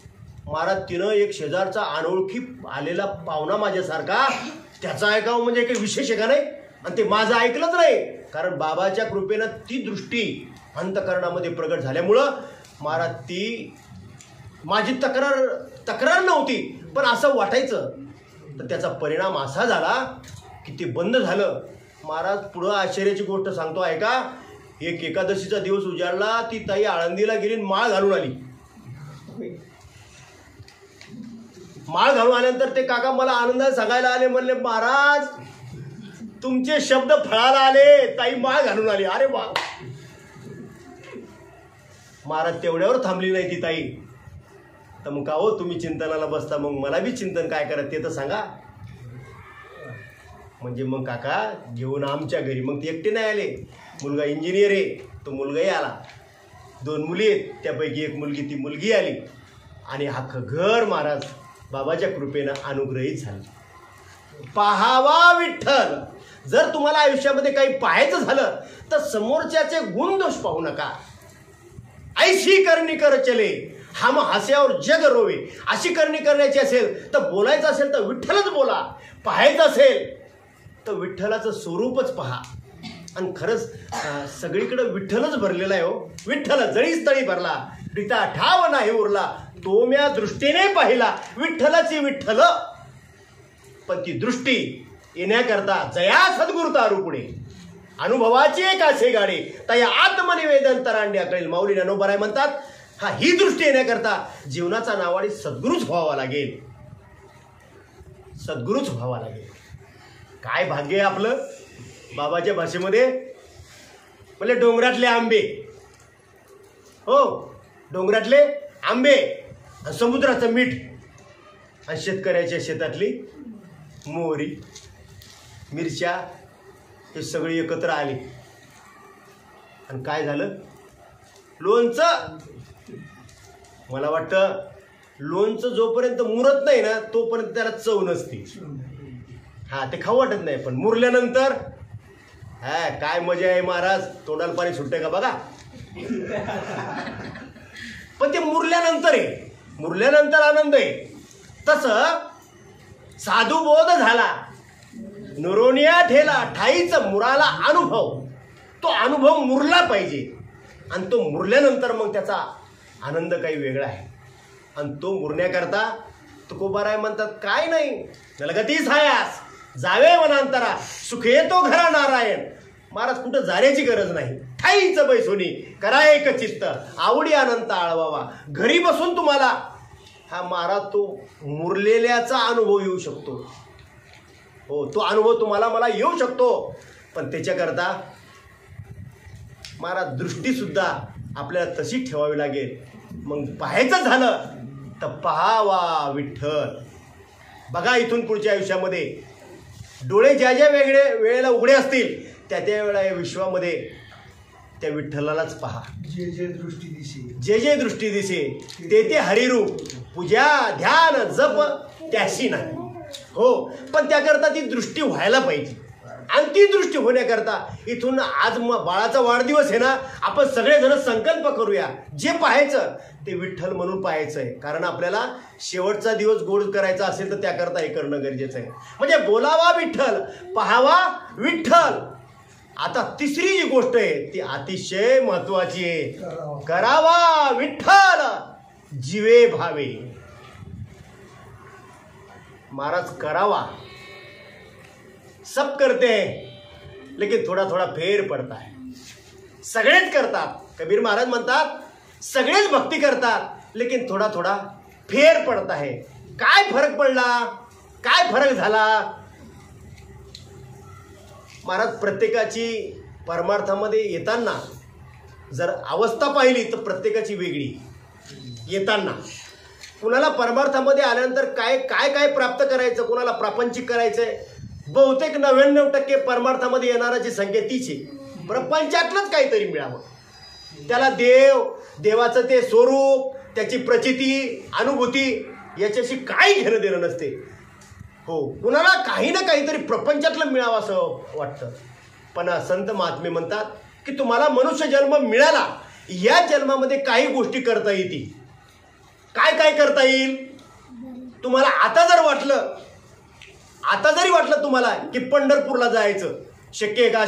महाराज तिनं एक शेजारचा अनोळखी आलेला पाहुणा माझ्यासारखा, त्याचा ऐकावं म्हणजे काही विशेष आहे का नाही? आणि ते माझं ऐकलंच नाही. कारण बाबाच्या कृपेनं ती दृष्टी अंतःकरणामध्ये प्रगट झाल्यामुळं महाराज ती माझी तक्रार नव्हती, पण असं वाटायचं. तर त्याचा परिणाम असा झाला की ते बंद झालं. महाराज पुढं आश्चर्याची गोष्ट सांगतो ऐका. एक एकादशीचा दिवस उजाडला, ती ताई आळंदीला गेली, माळ घालून आली. माळ घालून आल्यानंतर ते काका मला आनंदाने सांगायला आले, म्हणले महाराज तुमचे शब्द फळाला आले, ताई माळ घालून आली. अरे वा. महाराज तेवढ्यावर थांबली नाही ती ताई. तर मग का हो तुम्ही चिंतनाला बसता, मग मला बी चिंतन काय करत ते तर सांगा. म्हणजे मग काका घेऊन आमच्या घरी, मग ते एकटे नाही आले. मुलगा इंजिनियर आहे, तो मुलगाही आला. 2 मुली आहेत, त्यापैकी एक मुलगी, ती मुलगी आली. आणि अख्खं घर महाराज बाबाच्या कृपेनं अनुग्रहित झालं. पाहावा विठ्ठल. जर तुम्हाला आयुष्यामध्ये काही पाहायचं झालं तर समोरच्याचे गुणदोष पाहू नका. ऐशी करणी कर चले, हम हास्यावर जग रोवे. अशी करणी करण्याची असेल तर, बोलायचं असेल तर विठ्ठलच बोला. पाहायचं असेल तर विठ्ठलाचं स्वरूपच पहा. आणि खरंच सगळीकडे विठ्ठलच भरलेला आहे हो. विठ्ठल जळीस तळी भरला, पिता ठाव नाही उरला, तो म्या दृष्टीने पाहिला विठ्ठलाची विठ्ठल. पण ती दृष्टी येण्याकरता जया सद्गुरु तारू पुढे, अनुभवाची एक असे गाडे, तया आत्मनिवेदन तरांड्या कळेल. माऊली ज्ञानोबराय म्हणतात, हा ही दृष्टी येण्याकरता जीवनाचा नावाडी सद्गुरूच व्हावा लागेल. सद्गुरूच व्हावा लागेल. काय भाग्य आहे आपलं. बाबाच्या भाषेमध्ये म्हणजे डोंगरातले आंबे, हो डोंगरातले आंबे, समुद्राचं मीठ, आणि शेतकऱ्याच्या शेतातली मोहरी, मिरच्या, हे सगळे एकत्र आले आणि काय झालं? लोणचं. मला वाटतं लोणचं जोपर्यंत मुरत नाही ना तोपर्यंत त्याला चव नसते. हा ते खाऊ वाटत नाही, पण मुरल्यानंतर हा काय मजा आहे महाराज. तोंडाला पाणी सुटतंय का बघा. पण ते मुरल्यानंतर आहे, मुरल्यानंतर आनंद आहे. तसं साधू बोध झाला, नुरोनिया ठेला, ठाईचा मुराला अनुभव. तो अनुभव मुरला पाहिजे आणि तो मुरल्यानंतर मग त्याचा आनंद काही वेगळा आहे. आणि तो मुरण्याकरता तुकोबाराय म्हणतात, काय नाही नलगतीस हायास जावे वनांतरा, सुख येतो घरा नारायण. महाराज कुठं जाण्याची गरज नाही. ठाईच बैसोनी करा एक चित्त, आवडी अनंत आळवावा. घरी बसून तुम्हाला हा महाराज तो मुरलेल्याचा अनुभव येऊ शकतो. हो तो अनुभव तुम्हाला मला येऊ शकतो. पण त्याच्याकरता महाराज दृष्टीसुद्धा आपल्याला तशी ठेवावी लागेल. मग पाहायचं झालं तर पहावा विठ्ठल. बघा इथून पुढच्या आयुष्यामध्ये डोळे ज्या ज्या वेळेला उघडे असतील त्या त्या वेळेला या विश्वामध्ये त्या विठ्ठलालाच पहा. जे जे दृष्टी दिसे, जे जे दृष्टी दिसे ते ते हरिरूप. पूजा ध्यान जप त्याशी नाही. हो पण त्याकरता ती दृष्टी व्हायला पाहिजे. अंत्यदृष्टी होण्याकरता इथून आज बाळाचा वाढदिवस आहे ना, आपण सगळेजण संकल्प करूया, जे पाहायचं ते विठ्ठल म्हणून पाहायचं आहे. कारण आपल्याला शेवटचा दिवस गोड करायचा असेल तर त्याकरता हे करणं गरजेचं आहे. म्हणजे बोलावा विठ्ठल, पाहावा विठ्ठल. आता तिसरी जी गोष्ट आहे ती अतिशय महत्वाची आहे. करावा विठ्ठल जीवे भावे. महाराज करावा सब करते हैं लेकिन थोड़ा थोड़ा फेर पडता है. सगळेच करतात. कबीर महाराज म्हणतात सगळेच भक्ती करतात लेकिन थोडा थोडा फेर पडता है. काय फरक पडला, काय फरक झाला? महाराज प्रत्येकाची परमार्थामध्ये येताना जर अवस्था पाहिली तर प्रत्येकाची वेगळी. येताना कुणाला परमार्थामध्ये आल्यानंतर काय काय काय प्राप्त करायचं, कुणाला प्रापंचिक करायचंय. बहुतेक 99% परमार्थामध्ये येणाराची संख्या तीच आहे. प्रपंचातलंच काहीतरी मिळावं, त्याला देवाचं ते स्वरूप, त्याची प्रचिती, अनुभूती याच्याशी काही घेणं देणं नसते. हो, कुणाला काही ना काहीतरी प्रपंचातलं मिळावं असं वाटतं. पण संत महात्मे म्हणतात की तुम्हाला मनुष्य जन्म मिळाला, या जन्मामध्ये काही गोष्टी करता येतील. काय काय करता येईल? तुम्हाला आता जरी वाटलं तुम्हाला की पंढरपूरला जायचं, शक्य आहे का?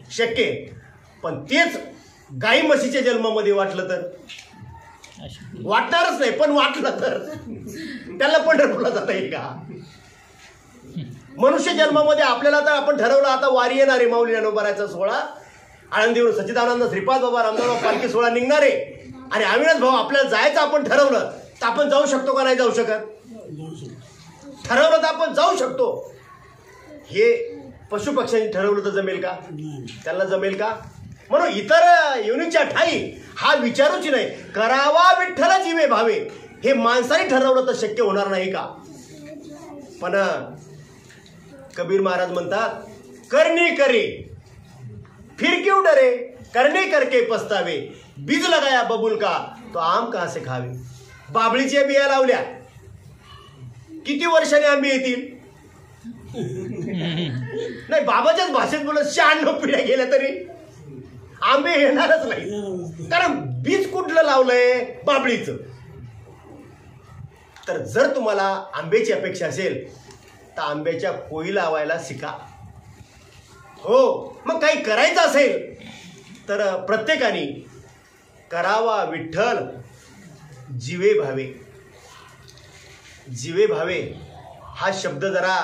शक्य आहे. पण तेच गाई म्हशीच्या जन्मामध्ये वाटलं तर वाटणारच नाही. पण वाटलं तर त्याला पंढरपूरला जाता येईल का? मनुष्य जन्मामध्ये आपल्याला तर आपण ठरवलं आता वारी येणार आहे, माऊली ज्ञानोबाराचा सोहळा, आळंदीवर सच्चिदानंद श्रीपाद बाबा रामदास पालखी सोहळा निघणार आहे आणि अविनाश भाऊ आपल्याला जायचं आपण ठरवलं तर आपण जाऊ शकतो का? नाही जाऊ शकत. ठरवलं तर आपण जाऊ शकतो. हे पशुपक्ष्यांनी ठरवलं तर जमेल का? त्यांना जमेल का? म्हणून इतर योनीच्या ठाई हा विचारूच नाही. करावा विठ्ठल जीवे भावे हे माणसाने ठरवलं तर शक्य होणार नाही का? पण कबीर महाराज म्हणतात करणे करे फिर क्यों डरे, करणे करके पस्तावे, बीज लगाया बबुल का तो आम कहां से खावे. बाबळीच्या बिया लावल्या, किती वर्षाने आंबे येतील? नाही, बाबाच्याच भाषेत बोलत 96 पिढ्या गेल्या तरी आंबे येणारच नाही. कारण बीज कुठलं लावलंय? बाबळीचं. तर जर तुम्हाला आंब्याची अपेक्षा असेल तर आंब्याच्या कोई लावायला शिका. हो, मग काही करायचं असेल तर प्रत्येकाने करावा विठ्ठल जीवे भावे. जीवे भावे हा शब्द जरा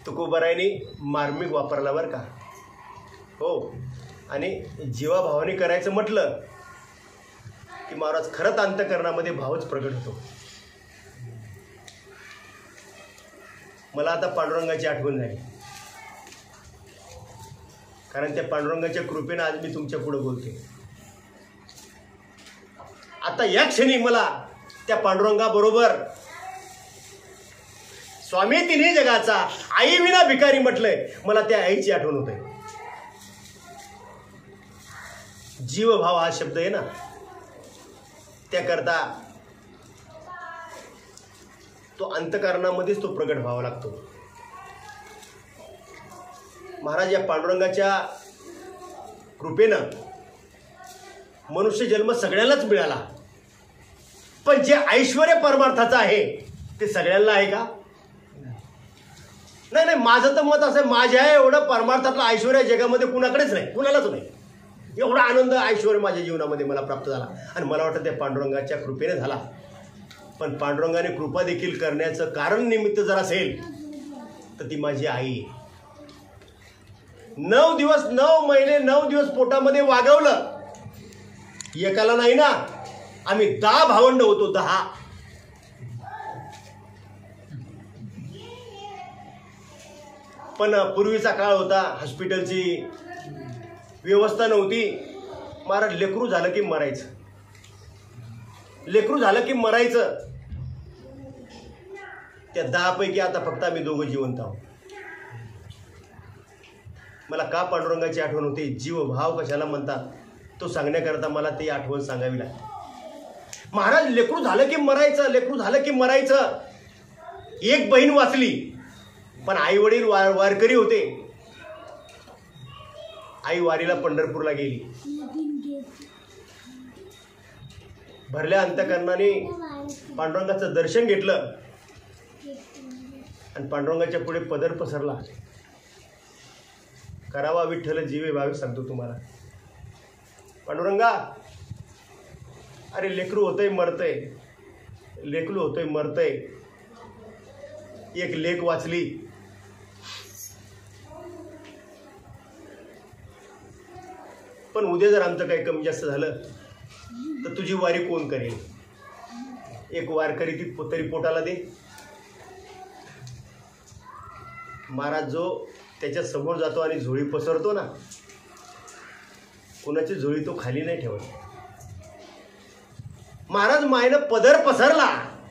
तुकोबारायांनी मार्मिक वापरला बरं का. हो, आणि जीवाभावाने करायचं म्हटलं की महाराज खरंच अंतःकरणामध्ये भावच प्रगट होतो. मला आता पांडुरंगाची आठवण झाली, कारण त्या पांडुरंगाच्या कृपेनं आज मी तुमच्या पुढे बोलते. आता या क्षणी मला त्या पांडुरंगाबरोबर स्वामी तिन्ही जगाचा आई विना भिकारी म्हटलंय, मला त्या आईची आठवण होते. जीवभाव हा शब्द आहे ना, त्याकरता तो अंतःकरणामध्येच तो प्रगट व्हावा लागतो. महाराज या पांडुरंगाच्या कृपेनं मनुष्य जन्म सगळ्यांनाच मिळाला, पण जे ऐश्वर्य परमार्थाचं आहे ते सगळ्यांना आहे का? नाही नाही, माझं तर मत असं आहे, माझ्या एवढं परमार्थातलं ऐश्वर्य जगामध्ये कुणाकडेच नाही, कुणालाच नाही. एवढा आनंद ऐश्वर्य माझ्या जीवनामध्ये मला प्राप्त झाला आणि मला वाटतं त्या पांडुरंगाच्या कृपेने झाला. पण पांडुरंगाने कृपा देखील करण्याचं कारण निमित्त जर असेल तर ती माझी आई. 9 दिवस 9 महिने 9 दिवस पोटामध्ये वागवलं. एकाला नाही ना, आम्ही 10 भावंड होतो, 10. पण पूर्वीचा काळ होता, हॉस्पिटलची व्यवस्था नव्हती. महाराज लेकरू झालं की मरायचं, लेकरू झालं की मरायचं. त्या 10 पैकी आता फक्त आम्ही 2 जिवंत आहोत. मला का पांडुरंगाची आठवण होते, जीवभाव कशाला म्हणतात तो सांगण्याकरता मला ती आठवण सांगावी लागते. महाराज लेकरू झालं की मरायचं, लेकरू झालं की मरायचं. एक बहीण वाचली, पण आई वडील वारकरी होते. आई वारीला पंढरपूरला गेली. भरल्या अंतकरणाने पांडुरंगाचं दर्शन घेतलं आणि पांडुरंगाच्या पुढे पदर पसरला. करावा विठ्ठल जीवे भावे सांगतो तुम्हाला. पांडुरंगा, अरे लेकरू होतंय मरतंय, लेकरू होतंय मरतंय. एक लेक वाचली, पण उद्या जर आमचं काही कमी जास्त झालं तर तुझी वारी कोण करेल? एक वारकरी ती तरी पोटाला दे. महाराज जो त्याच्या समोर जातो आणि झोळी पसरतो ना, कोणाची झोळी तो खाली नाही ठेवत. महाराज मायनं पदर पसरला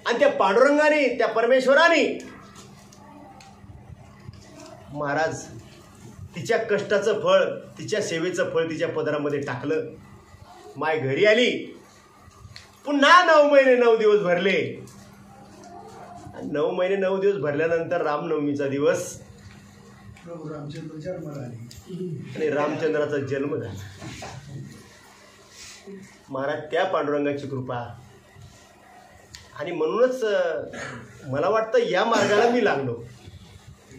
आणि त्या पांडुरंगाने, त्या परमेश्वराने महाराज तिच्या कष्टाचं फळ, तिच्या सेवेचं फळ तिच्या पदरामध्ये टाकलं. माय घरी आली. पुन्हा 9 महिने 9 दिवस भरले. 9 महिने 9 दिवस भरल्यानंतर रामनवमीचा दिवस आणि रामचंद्राचा जन्म झाला. महाराज त्या पांडुरंगाची कृपा. आणि म्हणूनच मला वाटतं या मार्गाला मी लागलो.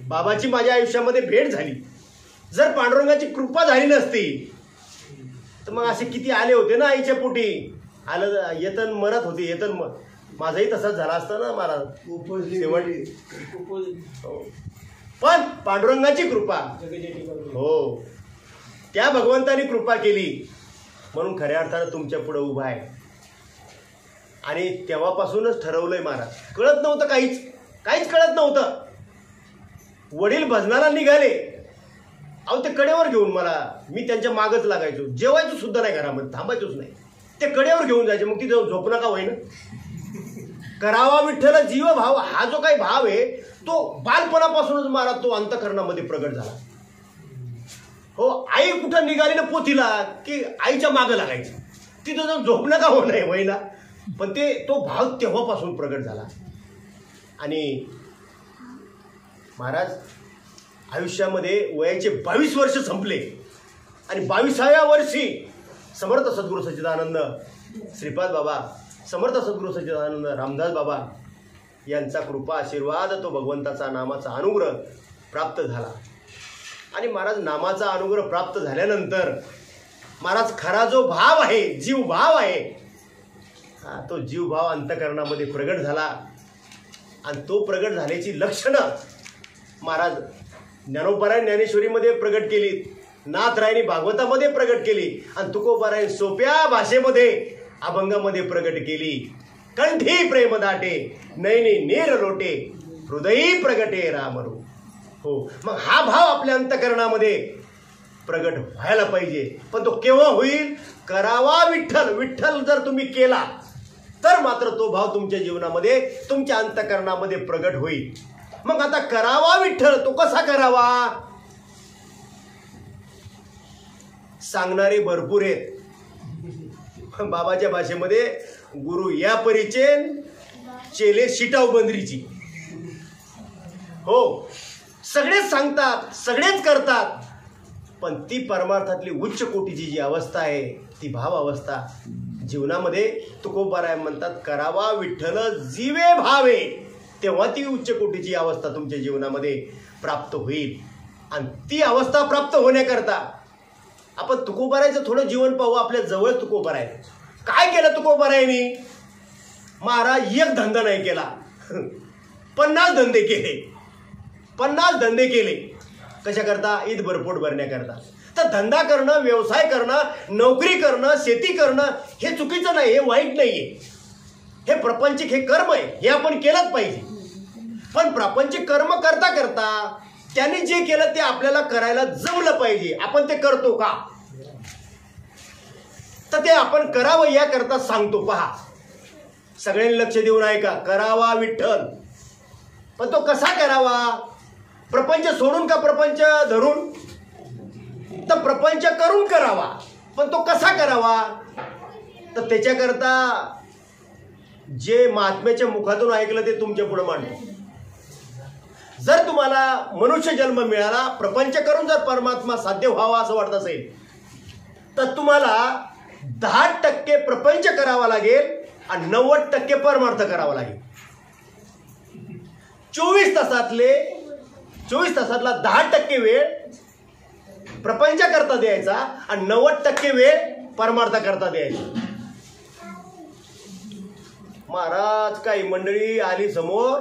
बाबाची माझ्या आयुष्यामध्ये भेट झाली. जर पांडुरंगाची कृपा झाली नसती तर मग असे किती आले होते ना आईच्या पोटी. आलं येतन मरत होते, येतन माझाही तसाच झाला असता ना महाराज शेवट. पण पांडुरंगाची कृपा, हो, त्या भगवंतानी कृपा केली म्हणून खऱ्या अर्थानं तुमच्या पुढे उभा आहे. आणि तेव्हापासूनच ठरवलंय महाराज. कळत नव्हतं, काहीच कळत नव्हतं. वडील भजनाला निघाले, अहो ते कडेवर घेऊन मी त्यांच्या मागच लागायचो. जेवायचो सुद्धा नाही घरामध्ये, थांबायचोच नाही. ते कडेवर घेऊन जायचे. मग ती झोप नका होईना. करावा विठ्ठल जीव भाव, हा जो काही भाव आहे तो बालपणापासूनच महाराज तो अंतःकरणामध्ये प्रगट झाला. हो, आई कुठं निघाली ना पोथीला की आईच्या मागं लागायचं. तिथं जाऊन झोप नका हो नाही होईना. पण तो भाव तेव्हापासून प्रगट झाला. आणि महाराज आयुष्यामध्ये वयाचे 22 वर्ष संपले आणि 22व्या वर्षी समर्थ सद्गुरू सच्चिदानंद श्रीपाद बाबा, समर्थ सद्गुरू सच्चिदानंद रामदास बाबा यांचा कृपा आशीर्वाद, तो भगवंताचा नामाचा अनुग्रह प्राप्त झाला. आणि महाराज नामाचा अनुग्रह प्राप्त झाल्यानंतर महाराज खरा जो भाव आहे, जीव भाव आहे, तो जीव भाव अंतःकरणामध्ये प्रगट झाला. आणि तो प्रगट झाल्याची लक्षणं महाराज ज्ञानोबाराय ज्ञानेश्वरीमध्ये प्रगट केली, नाथरायनी भागवतामध्ये प्रगट केली आणि तुकोबाराय सोप्या भाषेमध्ये अभंगामध्ये प्रगट केली. कंठी प्रेम दाटे, नैनी नीर लोटे, हृदयी प्रगटे रामरू. हो, मग हा भाव आपल्या अंतःकरणामध्ये प्रगट व्हायला पाहिजे. पण तो केव्हा होईल? करावा विठ्ठल. विठ्ठल जर तुम्ही केला तर मात्र तो भाव तुमच्या जीवनामध्ये, तुमच्या अंतःकरणामध्ये प्रगट होईल. मग आता करावा विठ्ठल, तो कसा करावा? सांगणारे भरपूर आहेत. बाबाच्या भाषेमध्ये गुरु या परीचे, चेले शिटाव बंदरीची. हो, सगळेच सांगतात, सगळेच करतात, पण ती परमार्थातली उच्च कोटीची जी अवस्था आहे, ती भाव अवस्था जीवनामध्ये तुकोबाराय म्हणतात, करावा विठ्ठल जीवे भावे, तेव्हा ती उच्च कोटीची अवस्था तुमच्या जीवनामध्ये प्राप्त होईल. आणि ती अवस्था प्राप्त होण्याकरता आपण तुकोबारायचं थोडं जीवन पाहू. आपल्या जवळ तुकोबाराय काय केलं? तुकोबारायनी महाराज एक धंदा नाही केला, 50 धंदे केले. 50 धंदे केले. कशा करता? ईद भरपोट भरण्याकरता. तर धंदा करणं, व्यवसाय करणं, नोकरी करणं, शेती करणं हे चुकीचं नाही, हे वाईट नाहीये. हे प्रापंचिक, हे कर्म आहे, हे आपण केलंच पाहिजे. पण प्रापंचिक कर्म करता करता त्यांनी जे केलं ते आपल्याला करायला जमलं पाहिजे. आपण ते करतो का? तर ते आपण करावं याकरता सांगतो. पहा, सगळ्यांनी लक्ष देऊन ऐका. करावा विठ्ठल, पण तो कसा करावा? प्रपंच सोडून का प्रपंच धरून? तर प्रपंच करून करावा. पण तो कसा करावा? तर त्याच्याकरता जे महात्म्याच्या मुखातून ऐकलं ते तुमच्या पुढे मांडतो. जर तुम्हाला मनुष्य जन्म मिळाला, प्रपंच करून जर परमात्मा साध्य व्हावा असं वाटत असेल, तर तुम्हाला 10% प्रपंच करावा लागेल आणि 90% परमार्थ करावा लागेल. 24 तासातला 10% वेळ प्रपंच करता द्यायचा आणि 90% वेळ परमार्थ करता द्यायचा. महाराज काही मंडळी आली समोर,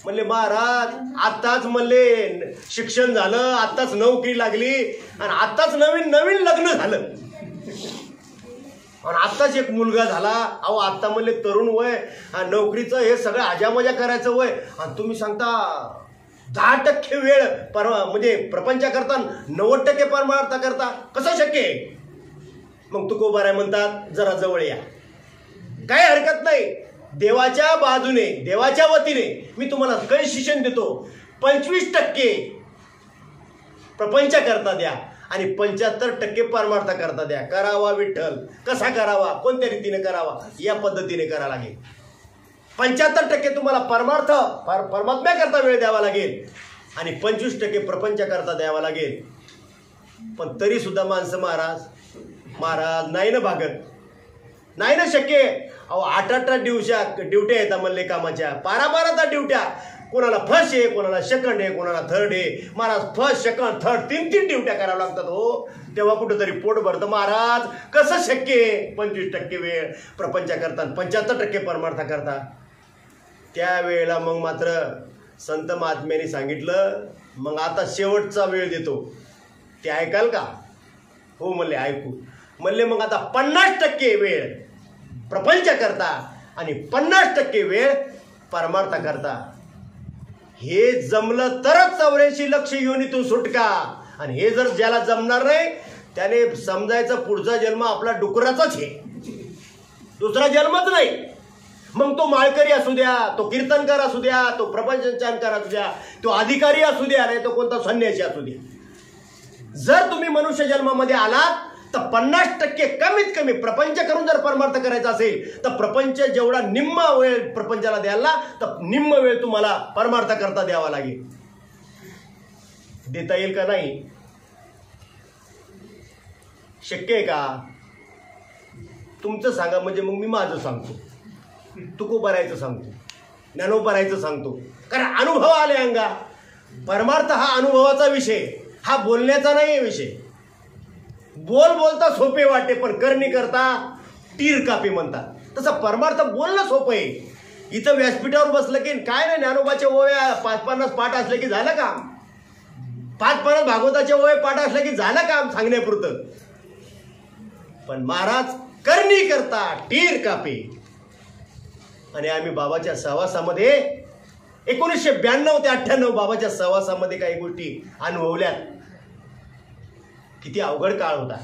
म्हणले महाराज आताच म्हणले शिक्षण झालं, आताच नोकरी लागली आणि आताच नवीन लग्न झालं आणि आताच एक मुलगा झाला. अहो आता म्हणले तरुण वय, नोकरीचं हे सगळं आजामजा करायचं वय, आणि तुम्ही सांगता 10% वेळ म्हणजे प्रपंच करता 90% परमार्थ करता, कसं शक्य आहे? मग तुकोबाराय म्हणतात जरा जवळ या, काही हरकत नाही. देवाच्या बाजूने, देवाच्या वतीने मी तुम्हाला कन्सेशन देतो. 25% प्रपंच करता द्या आणि 75% परमार्थ करता द्या. करावा विठ्ठल, कसा करावा, कोणत्या रीतीने करावा, या पद्धतीने करा लागेल. 75% तुम्हाला परमात्म्या करता वेळ द्यावा लागेल आणि 25% प्रपंच करता द्यावा लागेल. पण तरी सुद्धा माणसं महाराज नाही ना भागत, नाही ना शक्य. अहो 8 ड्युट्या येतात म्हणले कामाच्या, 12 ड्युट्या. कोणाला फर्स्ट आहे, कोणाला सेकंड आहे, कोणाला थर्ड आहे. महाराज फर्स्ट सेकंड थर्ड 3 ड्युट्या कराव्या लागतात हो. तेव्हा कुठेतरी पोट भरतं. महाराज कसं शक्य आहे? 25% वेळ प्रपंच करता, 75% परमार्थ करता. त्यावेळेला मग मात्र संत महात्म्यांनी सांगितलं, मग आता शेवटचा वेळ देतो, ते ऐकाल का? हो म्हणले ऐकू. म्हणले मग आता 50% वेळ प्रपंच करता आणि 50% वेळ परमार्थ करता. हे जमलं तरच 84 लक्ष योनीतून सुटका. आणि हे जर ज्याला जमणार नाही त्याने समजायचं पुढचा जन्म आपला डुकराचाच आहे, दुसरा जन्मच नाही. मग तो माळकरी असू द्या, तो कीर्तनकार असू द्या, तो प्रपंचकार असू द्या, तो अधिकारी असू द्या, नाही तो कोणता संन्यासी असू द्या. जर तुम्ही मनुष्य जन्मामध्ये आलात तर 50% कमीत कमी प्रपंच करून जर परमार्थ करायचा असेल तर प्रपंच जेवढा निम्म वेळ प्रपंचाला द्यायला, तर निम्म वेळ तुम्हाला परमार्थ करता द्यावा लागेल. देता येईल का? नाही. शक्य आहे का? तुमचं सांगा, म्हणजे मग मी माझं सांगतो, तुकोबारायचं सांगतो, ज्ञानोबारायचं सांगतो. कारण अनुभव आले अंगा. परमार्थ हा अनुभवाचा विषय, हा बोलण्याचा नाही विषय. बोलता सोपे वाटते, पण करणी करता तीर कापे म्हणतात. तसं परमार्थ बोलणं सोपं आहे. इथं व्यासपीठावर बसलं की काय नाही, ज्ञानोबाच्या ओव्या 5-50 पाठ असले की झालं काम, 5-50 भागवताच्या ओव्या पाठ असले की झालं काम सांगण्यापुरतं. पण महाराज करणी करता तीर कापे. आणि आम्ही बाबाच्या सहवासामध्ये 1992 ते 98 बाबाच्या सहवासामध्ये काही गोष्टी अनुभवल्यात. किती अवघड काळ होता.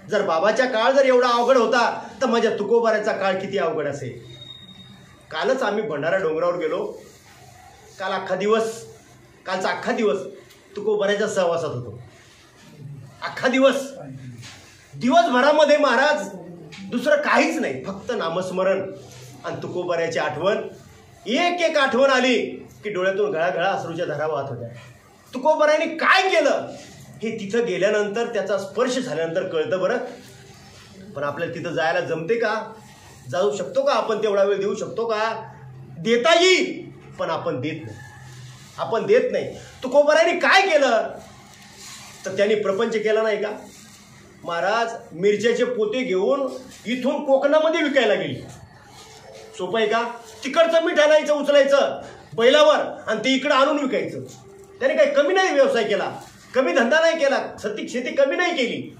जर बाबाच्या काळ जर एवढा अवघड होता तर माझ्या तुकोबाराचा काळ किती अवघड असेल. कालच आम्ही भंडारा डोंगरावर गेलो. कालचा अख्खा दिवस तुकोबाराच्या सहवासात होतो. अख्खा दिवसभरामध्ये महाराज दुसरं काहीच नाही, फक्त नामस्मरण आणि तुकोबाराची आठवण. एक आठवण आली की डोळ्यातून घळाघळा अश्रूच्या धारा वाहत होत्या. तुकोबाराने काय केलं हे तिथं गेल्यानंतर, त्याचा स्पर्श झाल्यानंतर कळतं बरं. पण आपल्याला तिथं जायला जमते का? जाऊ शकतो का आपण? तेवढा वेळ देऊ शकतो का? देता येईल, पण आपण देत नाही. तुकोबाराने काय केलं तर त्यांनी प्रपंच केला नाही का? महाराज मिरच्याचे पोते घेऊन इथून कोकणामध्ये विकायला गेली. सोपं आहे का? तिकडचं मीठ आणायचं, उचलायचं बैलावर आणि ते इकडं आणून विकायचं. त्याने काही कमी नाही व्यवसाय केला, कमी धंदा नाही केला, शेती कमी नाही केली.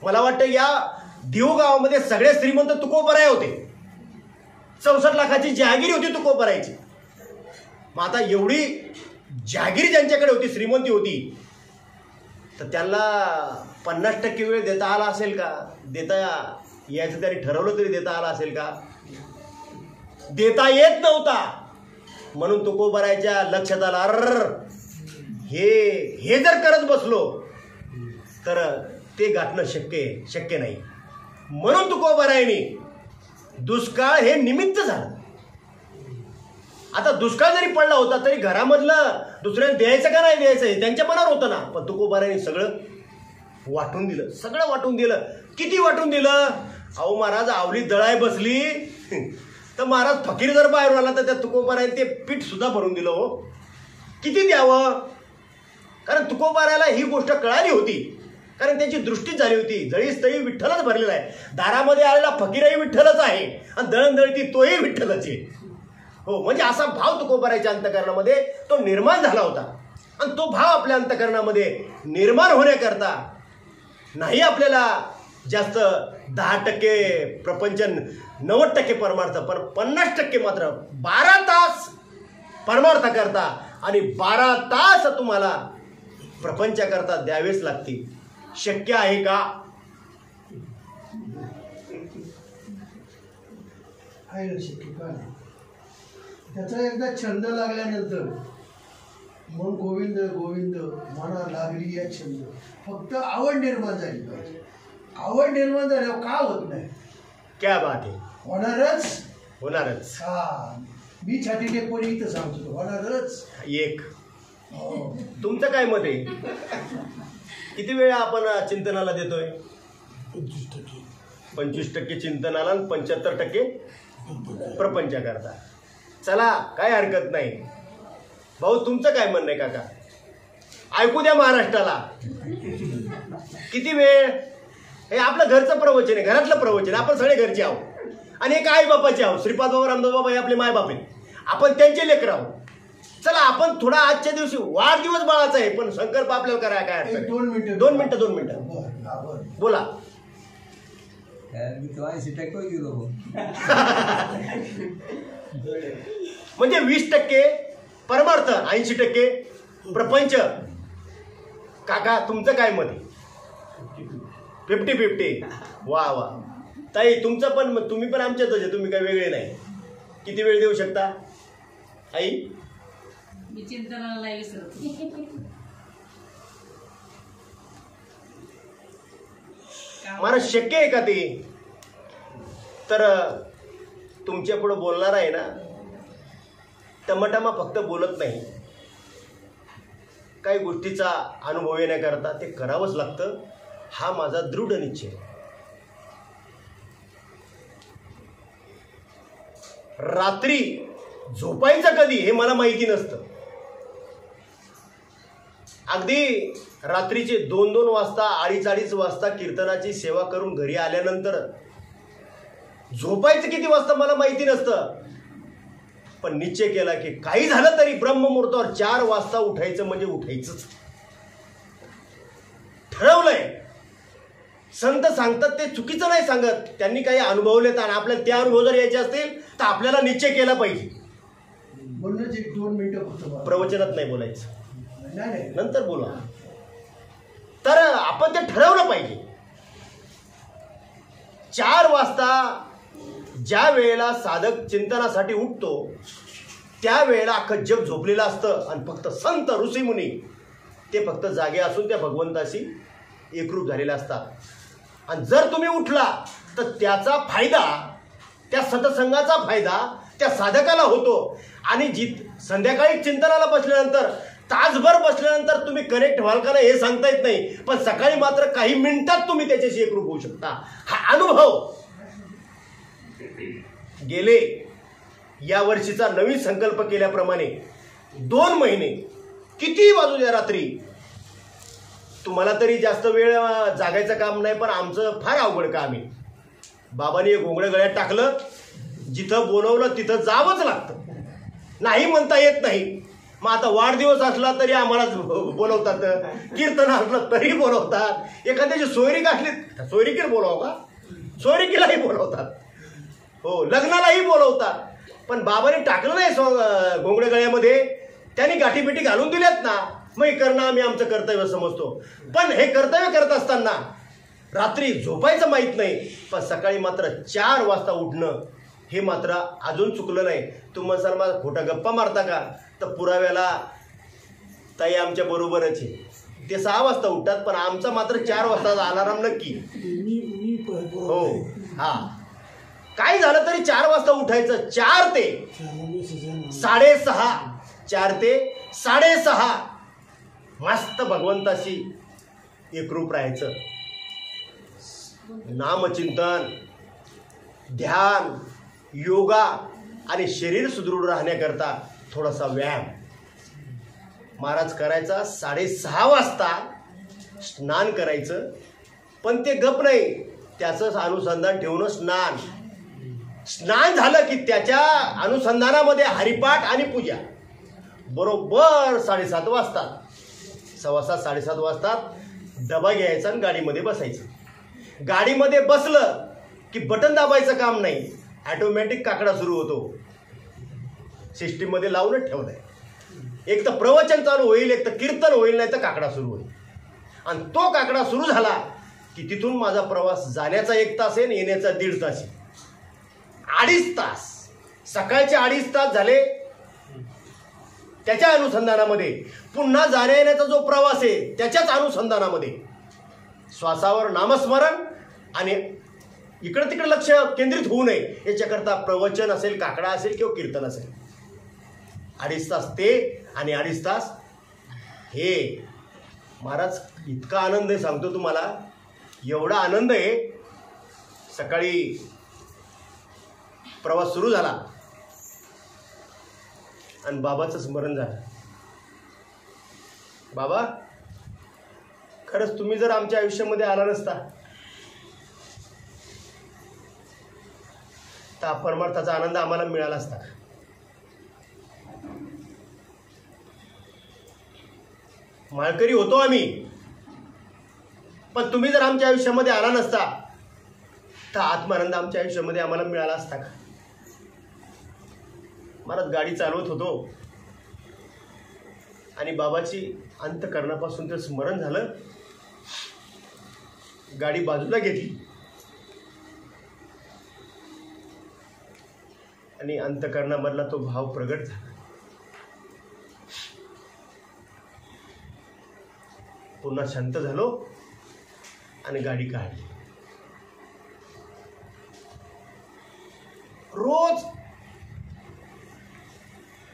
मला वाटतं या देऊ गावामध्ये सगळे श्रीमंत तुकोबाराय होते. 64 लाखाची जहागिरी होती तुकोबारायची. मग आता एवढी जहागिरी ज्यांच्याकडे होती, श्रीमंती होती, तर त्यांना 50% वेळ देता आला असेल का? देता यायचं त्यांनी ठरवलं तरी देता आला असेल का? देता येत नव्हता. म्हणून तुकोबारायच्या लक्षात आला, हे जर करत बसलो तर ते गाठणं शक्य नाही. म्हणून तुकोबारायने दुष्काळ हे निमित्त झालं. आता दुष्काळ जरी पडला होता तरी घरामधलं दुसऱ्याला द्यायचं का नाही द्यायचं हे त्यांच्या मनावर होतं ना. पण तुकोबाराने सगळं वाटून दिलं, सगळं वाटून दिलं. किती वाटून दिलं? अहो महाराज, आवली दळाय बसली तर महाराज फकीर जर बाहेर आला तर त्या तुकोबाराने ते पीठ सुद्धा भरून दिलं. हो, किती द्यावं? कारण तुकोबाराला ही गोष्ट कळाली होती, कारण त्याची दृष्टी झाली होती. जळीस तळी विठ्ठलच भरलेला आहे. दारामध्ये आलेला फकीरही विठ्ठलच आहे आणि दळणदळती तोही विठ्ठलच आहे. हो, म्हणजे असा भाव तुकोबाराच्या अंतःकरणामध्ये तो निर्माण झाला होता. आणि तो भाव आपल्या अंतःकरणामध्ये निर्माण होण्याकरता नाही आपल्याला जास्त 10% प्रपंच, 90% परमार्थ, पण 50% मात्र 12 तास परमार्थ करता आणि 12 तास तुम्हाला प्रपंचाकरता द्यावेच लागतील. शक्य आहे का? आहे शक्य का? त्याचा एकदा छंद लागल्यानंतर मग गोविंद गोविंद म्हणा लागली या छंद. फक्त आवड निर्माण झाली पाहिजे. आवड निर्माण झाल्यावर का होत नाही? क्या बात आहे. होणारच, होणारच. हा, मी छाती टेकवली इथं सांगतो होणारच. एक तुमचं काय मत आहे? किती वेळा आपण चिंतनाला देतोय? 25% चिंतनाला आणि 75% प्रपंच करता. चला, काय हरकत नाही. भाऊ, तुमचं काय म्हणणं आहे काका? ऐकू द्या महाराष्ट्राला. किती वेळ? हे आपलं घरचं प्रवचन आहे, घरातलं प्रवचन. आपण सगळे घरचे आहोत आणि एक आई बापाचे आहोत. श्रीपाद बाबा, रामदास बाबा हे आपले माय बाप आहेत. आपण त्यांचे लेकर आहोत. चला, आपण थोडा आजच्या दिवशी वाढदिवस बाळाचा आहे, पण संकल्प आपल्याला करायला काय अडचण? 2 मिनिटं. बोला. म्हणजे 20% परमार्थ, 80% प्रपंच. काका, तुमचं काय मत आहे? 50-50. वा वा. ताई, तुमचं पण, तुम्ही पण आमच्यातच आहे, तुम्ही काही वेगळे नाही. किती वेळ देऊ शकता आई? मी चिंतनाला नाही विसरत. मला शक्य आहे का ते? तर तुमच्या पुढे बोलणार आहे ना, टमाटमा फक्त बोलत नाही, काही गोष्टीचा अनुभव येण्याकरता ते करावंच लागतं. हा माझा दृढ निश्चय. रात्री झोपायचं कधी हे मला माहिती नसतं. अगदी रात्रीचे 2-2 वाजता, 2:30 वाजता कीर्तनाची सेवा करून घरी आल्यानंतर झोपायचं किती वाजता मला माहिती नसतं. पण निश्चय केला की काही झालं तरी ब्रह्ममुहूर्तावर 4 वाजता उठायचं म्हणजे उठायचंच. ठरवलंय. संत सांगतात ते चुकीचं नाही सांगत, त्यांनी काही अनुभवलेत आणि आपल्याला ते अनुभव जर यायचे असतील तर आपल्याला निश्चय केला पाहिजे. बोलणं 2 मिनिटं फक्त. प्रवचनात नाही बोलायचं, नाही, नंतर बोला. तर आपण ते ठरवलं पाहिजे. 4 वाजता ज्या वेळेला साधक चिंतनासाठी उठतो त्या वेळेला अख्खं जग झोपलेलं असतं आणि फक्त संत ऋषीमुनी ते फक्त जागे असून त्या भगवंताशी एकरूप झालेले असतात. आणि जर तुम्ही उठला तर त्याचा फायदा, त्या सत्संगाचा फायदा त्या साधकाला होतो. आणि संध्याकाळी चिंतनाला बसल्यानंतर, तासभर बसल्यानंतर तुम्ही कनेक्ट व्हाल का नाही हे सांगता येत नाही, पण सकाळी मात्र काही मिनिटात तुम्ही त्याच्याशी एकरूप होऊ शकता. हा अनुभव गेले या वर्षीचा नवीन संकल्प केल्याप्रमाणे 2 महिने किती वाजू द्या रात्री, तुम्हाला तरी जास्त वेळ जागायचं काम नाही, पण आमचं फार अवघड काम आहे. बाबांनी एक घोंगडं गळ्यात टाकलं, जिथं बोलवलं तिथं जावंच लागतं, नाही म्हणता येत नाही. मग आता वाढदिवस असला तरी आम्हालाच बोलवतात, कीर्तन असलं तरी बोलवतात, एखाद्याची सोयरीक असली सोयरिकीला बोलावं का, सोयरिकीलाही बोलवतात, हो लग्नालाही बोलवतात. पण बाबांनी टाकलं नाही घोंगडे गळ्यामध्ये, त्यांनी गाठीबिठी घालून दिल्यात ना, मग हे करणं आम्ही आमचं कर्तव्य समजतो. पण हे कर्तव्य करत असताना रात्री झोपायचं माहीत नाही, पण सकाळी मात्र 4 वाजता उठणं हे मात्र अजून चुकलं नाही. तुम्ही म्हणसाल माझा खोटा गप्पा मारता का, तर पुराव्याला ताई आमच्या बरोबरच आहे, ते 6 वाजता उठतात, पण आमचा मात्र 4 वाजताचा अलार्म नक्की. हो, हा, काय झालं तरी 4 वाजता उठायचं. 4 ते 6:30, 4 ते 6:30 मस्त भगवंताशी एकरूप राहायचं. नामचिंतन, ध्यान, योगा आणि शरीर सुदृढ राहण्याकरता थोडासा व्यायाम महाराज करायचा. 6:30 वाजता स्नान करायचं. पण ते गप नाही, त्याचं अनुसंधान ठेवणं. स्नान झालं की त्याच्या अनुसंधानामध्ये हरिपाठ आणि पूजा. बरोबर 7:30 वाजतात, 7:15 7:30 वाजतात डबा घ्यायचा आणि गाडीमध्ये बसायचं. गाडीमध्ये बसलं की बटन दाबायचं काम नाही, ऑटोमॅटिक काकडा सुरू होतो. सिस्टीममध्ये लावूनच ठेवलंय. एक तर प्रवचन चालू होईल, एक तर कीर्तन होईल, नाही तर काकडा सुरू होईल. आणि तो काकडा सुरू झाला की तिथून माझा प्रवास जाण्याचा 1 तास आहे, येण्याचा 1.5 तास आहे. 2.5 तास, सकाळचे 2.5 तास झाले. त्याच्या अनुसंधानामध्ये पुन्हा जाण्या येण्याचा जो प्रवास आहे त्याच्याच अनुसंधानामध्ये श्वासावर नामस्मरण आणि इकडे तिकडे लक्ष केंद्रित होऊ नये याच्याकरता प्रवचन असेल, काकडा असेल किंवा कीर्तन असेल. 2.5 तास ते आणि 2.5 तास हे. महाराज इतका आनंद आहे सांगतो तुम्हाला, एवढा आनंद आहे. सकाळी प्रवास सुरू झाला आणि बाबाचं स्मरण झालं. बाबा खरंच तुम्ही जर आमच्या आयुष्यामध्ये आला नसता तर परमार्थाचा आनंद आम्हाला मिळाला असता. माळकरी होतो आम्ही, पण तुम्ही जर आमच्या आयुष्यामध्ये आला नसता तर आत्मानंद आमच्या आयुष्यामध्ये आम्हाला मिळाला असता का? महाराज गाडी चालवत होतो आणि बाबाची अंतःकरणापासून ते स्मरण झालं. गाडी बाजूला घेतली आणि अंतःकरणामधला तो भाव प्रगट झाला. पुन्हा शांत झालो आणि गाडी काढली. रोज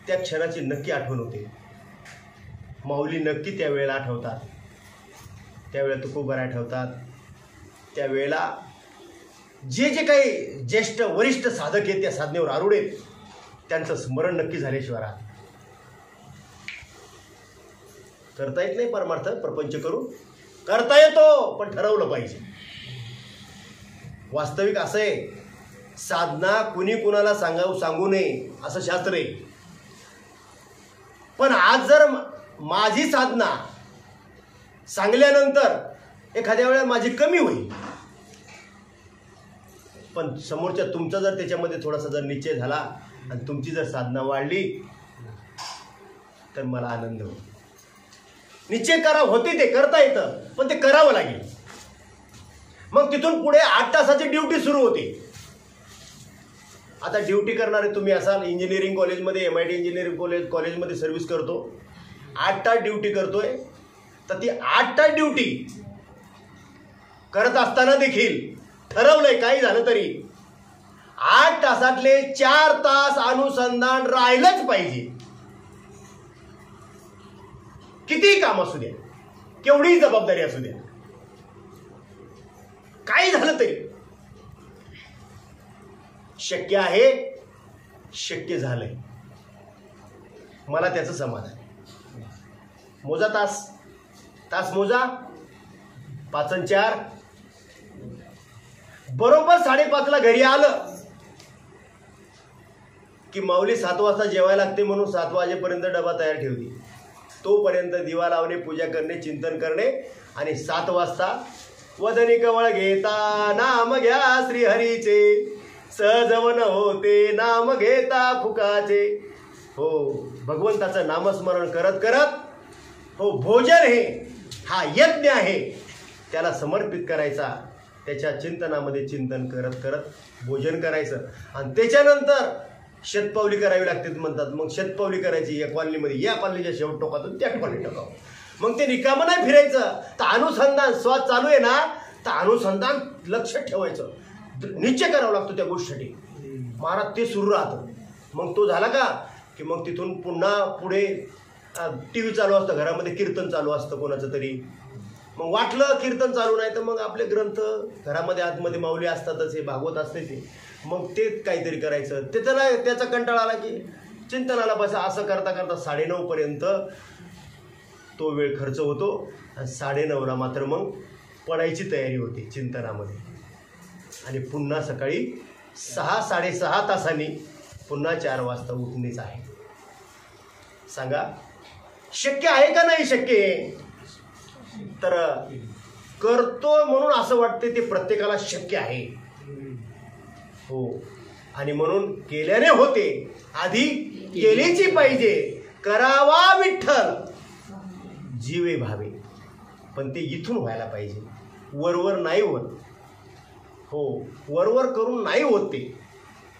त्या क्षणाची नक्की आठवण होते. माऊली नक्की त्यावेळेला आठवतात, त्यावेळेला तुकोबार आठवतात. त्यावेळेला जे जे काही ज्येष्ठ वरिष्ठ साधक आहेत त्या साधनेवर आरूढ आहेत त्यांचं स्मरण नक्की झाल्याशिवाय राहत. करता येत नाही परमार्थ प्रपंच करून, करता येतो पण ठरवलं पाहिजे. वास्तविक असं आहे, साधना कुणी कुणाला सांगू नये असं शास्त्र आहे. पण आज जर माझी साधना सांगल्यानंतर एखाद्या वेळेला माझी कमी होईल, पण समोरच्या तुमचा जर त्याच्यामध्ये थोडासा जर निश्चय झाला आणि तुमची जर साधना वाढली तर मला आनंद होईल. निश्चय करा होते, ते करता येतं पण ते करावं लागेल. मग तिथून पुढे 8 तासाची ड्युटी सुरू होते. आता ड्युटी करणारे तुम्ही असाल, इंजिनिअरिंग कॉलेजमध्ये MIT इंजिनिअरिंग कॉलेजमध्ये सर्व्हिस करतो, 8 तास ड्युटी करतोय. तर ती 8 तास ड्युटी करत असताना देखील ठरवलंय काही झालं तरी 8 तासातले 4 तास अनुसंधान राहिलंच पाहिजे. कितीही काम असू द्या, केवढीही जबाबदारी असू द्या, काही झालं तरी शक्य आहे, शक्य झालंय, मला त्याचं समाधान. मोजा तास मोजा, 5 आणि 4. बरोबर 5:30ला घरी आलं की माऊली 7 वाजता जेवायला लागते म्हणून 7 वाजेपर्यंत डबा तयार ठेवली. तोपर्यंत दिवा लावणे, पूजा करणे, चिंतन करणे आणि 7 वाजता वदनी कवळ घेता नाम घ्या श्रीहरीचे, सहजवन होते नाम घेता फुकाचे. हो, भगवंताचं नामस्मरण करत करत, हो भोजन हे हा यज्ञ आहे त्याला समर्पित करायचा. त्याच्या चिंतनामध्ये चिंतन करत करत भोजन करायचं आणि त्याच्यानंतर शतपावली करावी लागते म्हणतात. मग शतपावली करायची या कॉलनीमध्ये, या कॉलनीच्या शेवट टोकातून त्या ठिकाणी टाकावं. मग ते रिकामं नाही फिरायचं. तर अनुसंधान श्वास चालू आहे ना, तर अनुसंधान लक्ष ठेवायचं. निश्चय करावा लागतो त्या गोष्टीसाठी. महाराज ते सुरू राहतं. मग तो झाला का की मग तिथून पुन्हा पुढे टी व्ही चालू असतं, घरामध्ये कीर्तन चालू असतं कोणाचं तरी. मग वाटलं कीर्तन चालू नाही तर मग आपले ग्रंथ घरामध्ये आतमध्ये माऊली असतातच, हे भागवत असते ते, मग ते काहीतरी करायचं. ते त्याचा कंटाळा आला की चिंतनाला बसा. असं करता करता 9:30 पर्यंत तो वेळ खर्च होतो आणि 9:30ला मात्र मग पडायची तयारी होते चिंतनामध्ये. आणि पुन्हा सकाळी 6-6.5 तासांनी पुन्हा 4 वाजता उठणेच आहे. सांगा शक्य आहे का नाही शक्य आहे? तर करतो म्हणून असं वाटते ते प्रत्येकाला शक्य आहे. हो, आणि म्हणून केल्याने होते, आधी केलेची पाहिजे. करावा विठ्ठल जीवे भावे, पण ते इथून व्हायला पाहिजे, वरवर नाही होत. हो, वरवर करून नाही होत ते.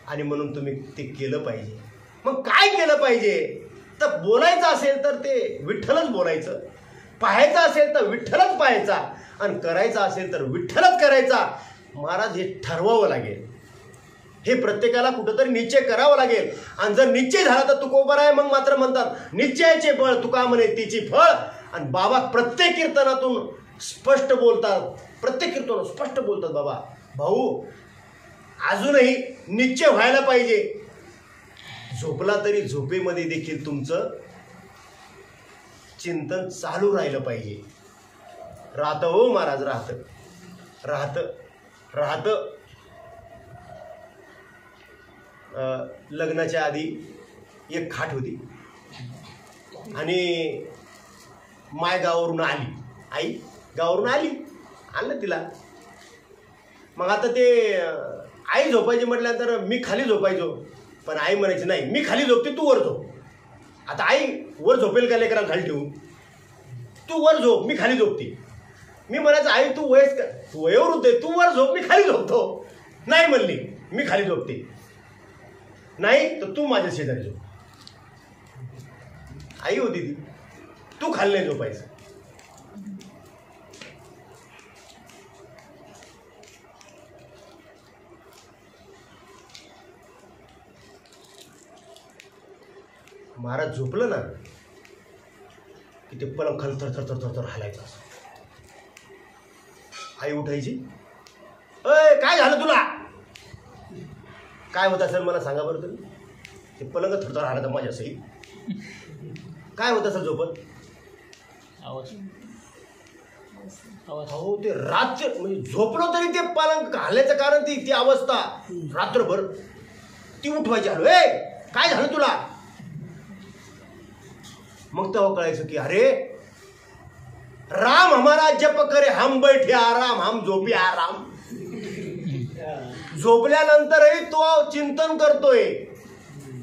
आणि म्हणून तुम्ही ते केलं पाहिजे. मग काय केलं पाहिजे? तर बोलायचं असेल तर ते विठ्ठलच बोलायचं, पाहायचं असेल तर विठ्ठलच पाहायचा, आणि करायचं असेल तर विठ्ठलच करायचा. महाराज हे ठरवावं लागेल. हे प्रत्येकाला कुठंतरी निश्चय करावा लागेल. आणि जर निश्चय झाला तर तुकोबर आहे. मग मात्र म्हणतात निश्चयाचे बळ तुका म्हणे तिची फळ. आणि बाबा प्रत्येक कीर्तनातून स्पष्ट बोलतात, प्रत्येक कीर्तनातून स्पष्ट बोलतात. बाबा भाऊ अजूनही निश्चय व्हायला पाहिजे. झोपला तरी झोपेमध्ये देखील तुमचं चिंतन चालू राहिलं पाहिजे. राहतं हो महाराज, राहतं राहतं राहतं. लग्नाच्या आधी एक खाट होती आणि माय गावावरून आली, आई गावावरून आली, आणलं तिला. मग आता ते आई झोपायची म्हटल्यानंतर मी खाली झोपायचो, पण आई म्हणायची नाही मी खाली झोपते तू वर झोप. आता आई वर झोपेल का लेकराला खाली ठेवून? तू वर झोप मी खाली झोपते. मी म्हणायचं आई तू वयोवृद्ध आहे, तू वर झोप मी खाली झोपतो. नाही म्हणली मी खाली झोपते. नाही तर तू माझ्या शेजारी झोप. आई होती ती, तू खाली नाही झोपायचं. महाराज झोपलं ना की ते पलंग खाली थर थर थर थर थर हालायचं. आई उठायची, अय काय झालं तुला? काय होत असेल मला सांगा बरं तुम्ही. ते पलंग थरथर हालायचं माझ्या सहित. काय होत असेल झोपत? हो ते रात्र म्हणजे झोपलो तरी ते पलंग हालायचं कारण ती अवस्था रात्रभर ती उठवायची. आलो ए काय झालं तुला? मग तेव्हा कळायचं की अरे राम हमारा जप करे हम बैठे आराम, हम झोपी आराम. झोपल्यानंतरही तो चिंतन करतोय.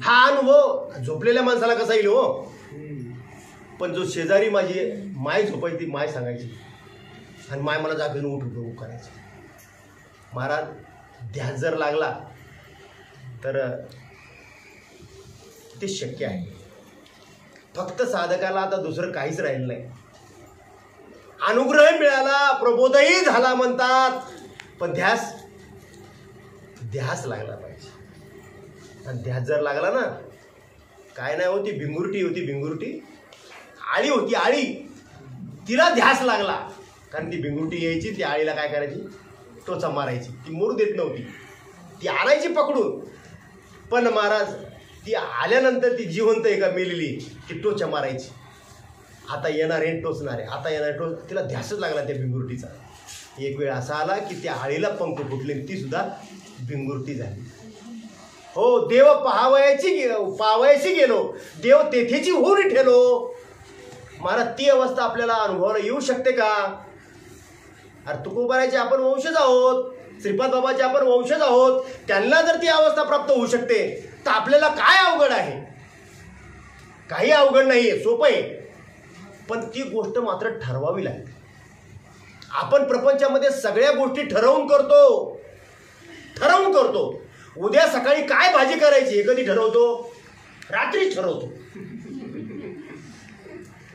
हा अनुभव झोपलेल्या माणसाला कसा येईल हो? पण जो शेजारी माझी माय झोपायची, माय सांगायची आणि माय मला जागेनं उठ करायची. महाराज ध्यास जर लागला तर ते शक्य आहे. फक्त साधकाला आता दुसरं काहीच राहिलं नाही. अनुग्रह मिळाला, प्रबोधही झाला म्हणतात, पण ध्यास लागला पाहिजे. आणि ध्यास जर लागला ना, काय नाही होती भिंगुरटी होती, भिंगुरटी आळी होती, आळी तिला ध्यास लागला. कारण ती भिंगुरटी यायची, ती आळीला काय करायची, टोचा मारायची. ती मोरू देत नव्हती, ती आणायची पकडून. पण महाराज ती आल्यानंतर ती जिवंत आहे का मेलेली, ती टोचा मारायची. आता येणार आहे टोचणार आहे, आता येणार टोच. तिला ध्यासच लागला त्या भिंगुरटीचा. एक वेळ असा आला की त्या आळीला पंख फुटले, ती सुद्धा भिंगुरटी झाली. हो, देव पावायची गेलो, देव तेथेची होरी ठेलो. महाराज ती अवस्था आपल्याला अनुभवायला येऊ शकते का? अरे तुकोबाराचे आपण वंशज आहोत, श्रीपाद बाबाचे आपण वंशज आहोत. त्यांना जर ती अवस्था प्राप्त होऊ शकते तर आपल्याला काय अवघड आहे? काही अवघड नाहीये, सोपं आहे. पण ती गोष्ट मात्र ठरवावी लागते. आपण प्रपंचामध्ये सगळ्या गोष्टी ठरवून करतो. उद्या सकाळी काय भाजी करायची हे कधी ठरवतो? रात्री ठरवतो.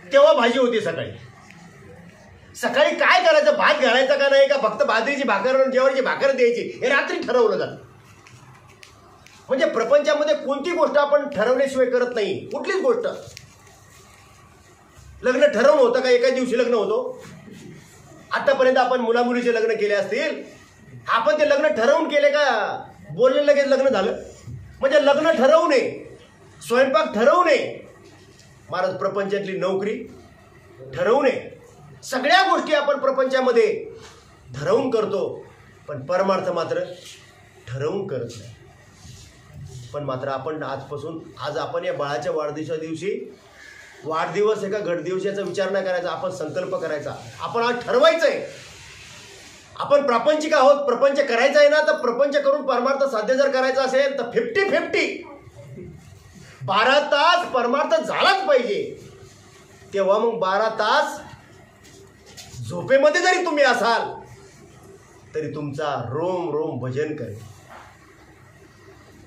तेव्हा भाजी होती सकाळी. सकाळी काय करायचं, भात घालायचा का नाही, का फक्त बाजरीची भाकर जेवारीची भाकर द्यायची, हे रात्री ठरवलं जातं. म्हणजे प्रपंचामध्ये कोणती गोष्ट आपण ठरवल्याशिवाय करत नाही. कुठलीच गोष्ट. लग्न ठरवून होतं का? एका दिवशी लग्न होतो? आतापर्यंत आपण मुलामुलीचे लग्न केले असतील, आपण ते लग्न ठरवून केले का बोलले लगेच लग्न झालं? म्हणजे लग्न ठरवू नये, स्वयंपाक ठरवू नये, महाराज प्रपंचातली नोकरी ठरवू नये. सगळ्या गोष्टी आपण प्रपंचामध्ये ठरवून करतो, पण परमार्थ मात्र ठरवून करत नाही. पण मात्र आपण आज आपण या बाळाच्या वाढदिवसा दिवशी, वाढदिवस आहे का गटदिवसाचा विचार नाही करायचा, आपण संकल्प करायचा. आपण आज ठरवायचंय, आपण प्रापंचिक आहोत, प्रपंच करायचा आहे ना, तर प्रपंच करून परमार्थ साध्य जर करायचा असेल तर 50-50 12 तास परमार्थ झालाच पाहिजे. तेव्हा मग 12 तास झोपेमध्ये जरी तुम्ही असाल तरी तुमचा रोम रोम भजन करेल.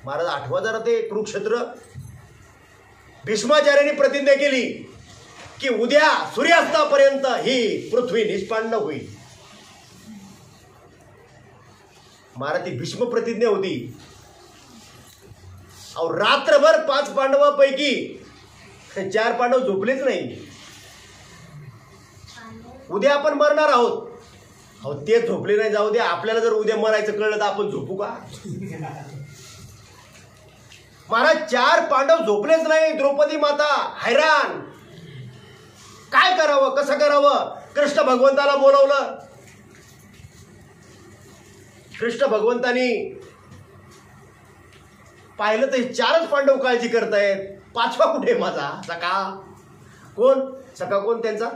महाराज आठवा जरा ते कुरुक्षेत्र. भीष्माचार्यांनी प्रतिज्ञा केली की उद्या सूर्यास्तापर्यंत ही पृथ्वी निष्पांड होईल. महाराज ती भीष्म प्रतिज्ञा होती. अहो रात्रभर 5 पांडवांपैकी 4 पांडव झोपलेच नाही. उद्या आपण मरणार आहोत. अहो ते झोपले नाही, जाऊ दे. आपल्याला जर उद्या मरायचं कळलं तर आपण झोपू का? महाराज 4 पांडव झोपलेच नाही. द्रौपदी माता हैराण, काय करावं, कसं करावं. कृष्ण भगवंताला बोलवलं. कृष्ण भगवंतानी पाहिलं तर 4च पांडव काळजी करतायत, 5वा कुठे माझा? सखा कोण त्यांचा?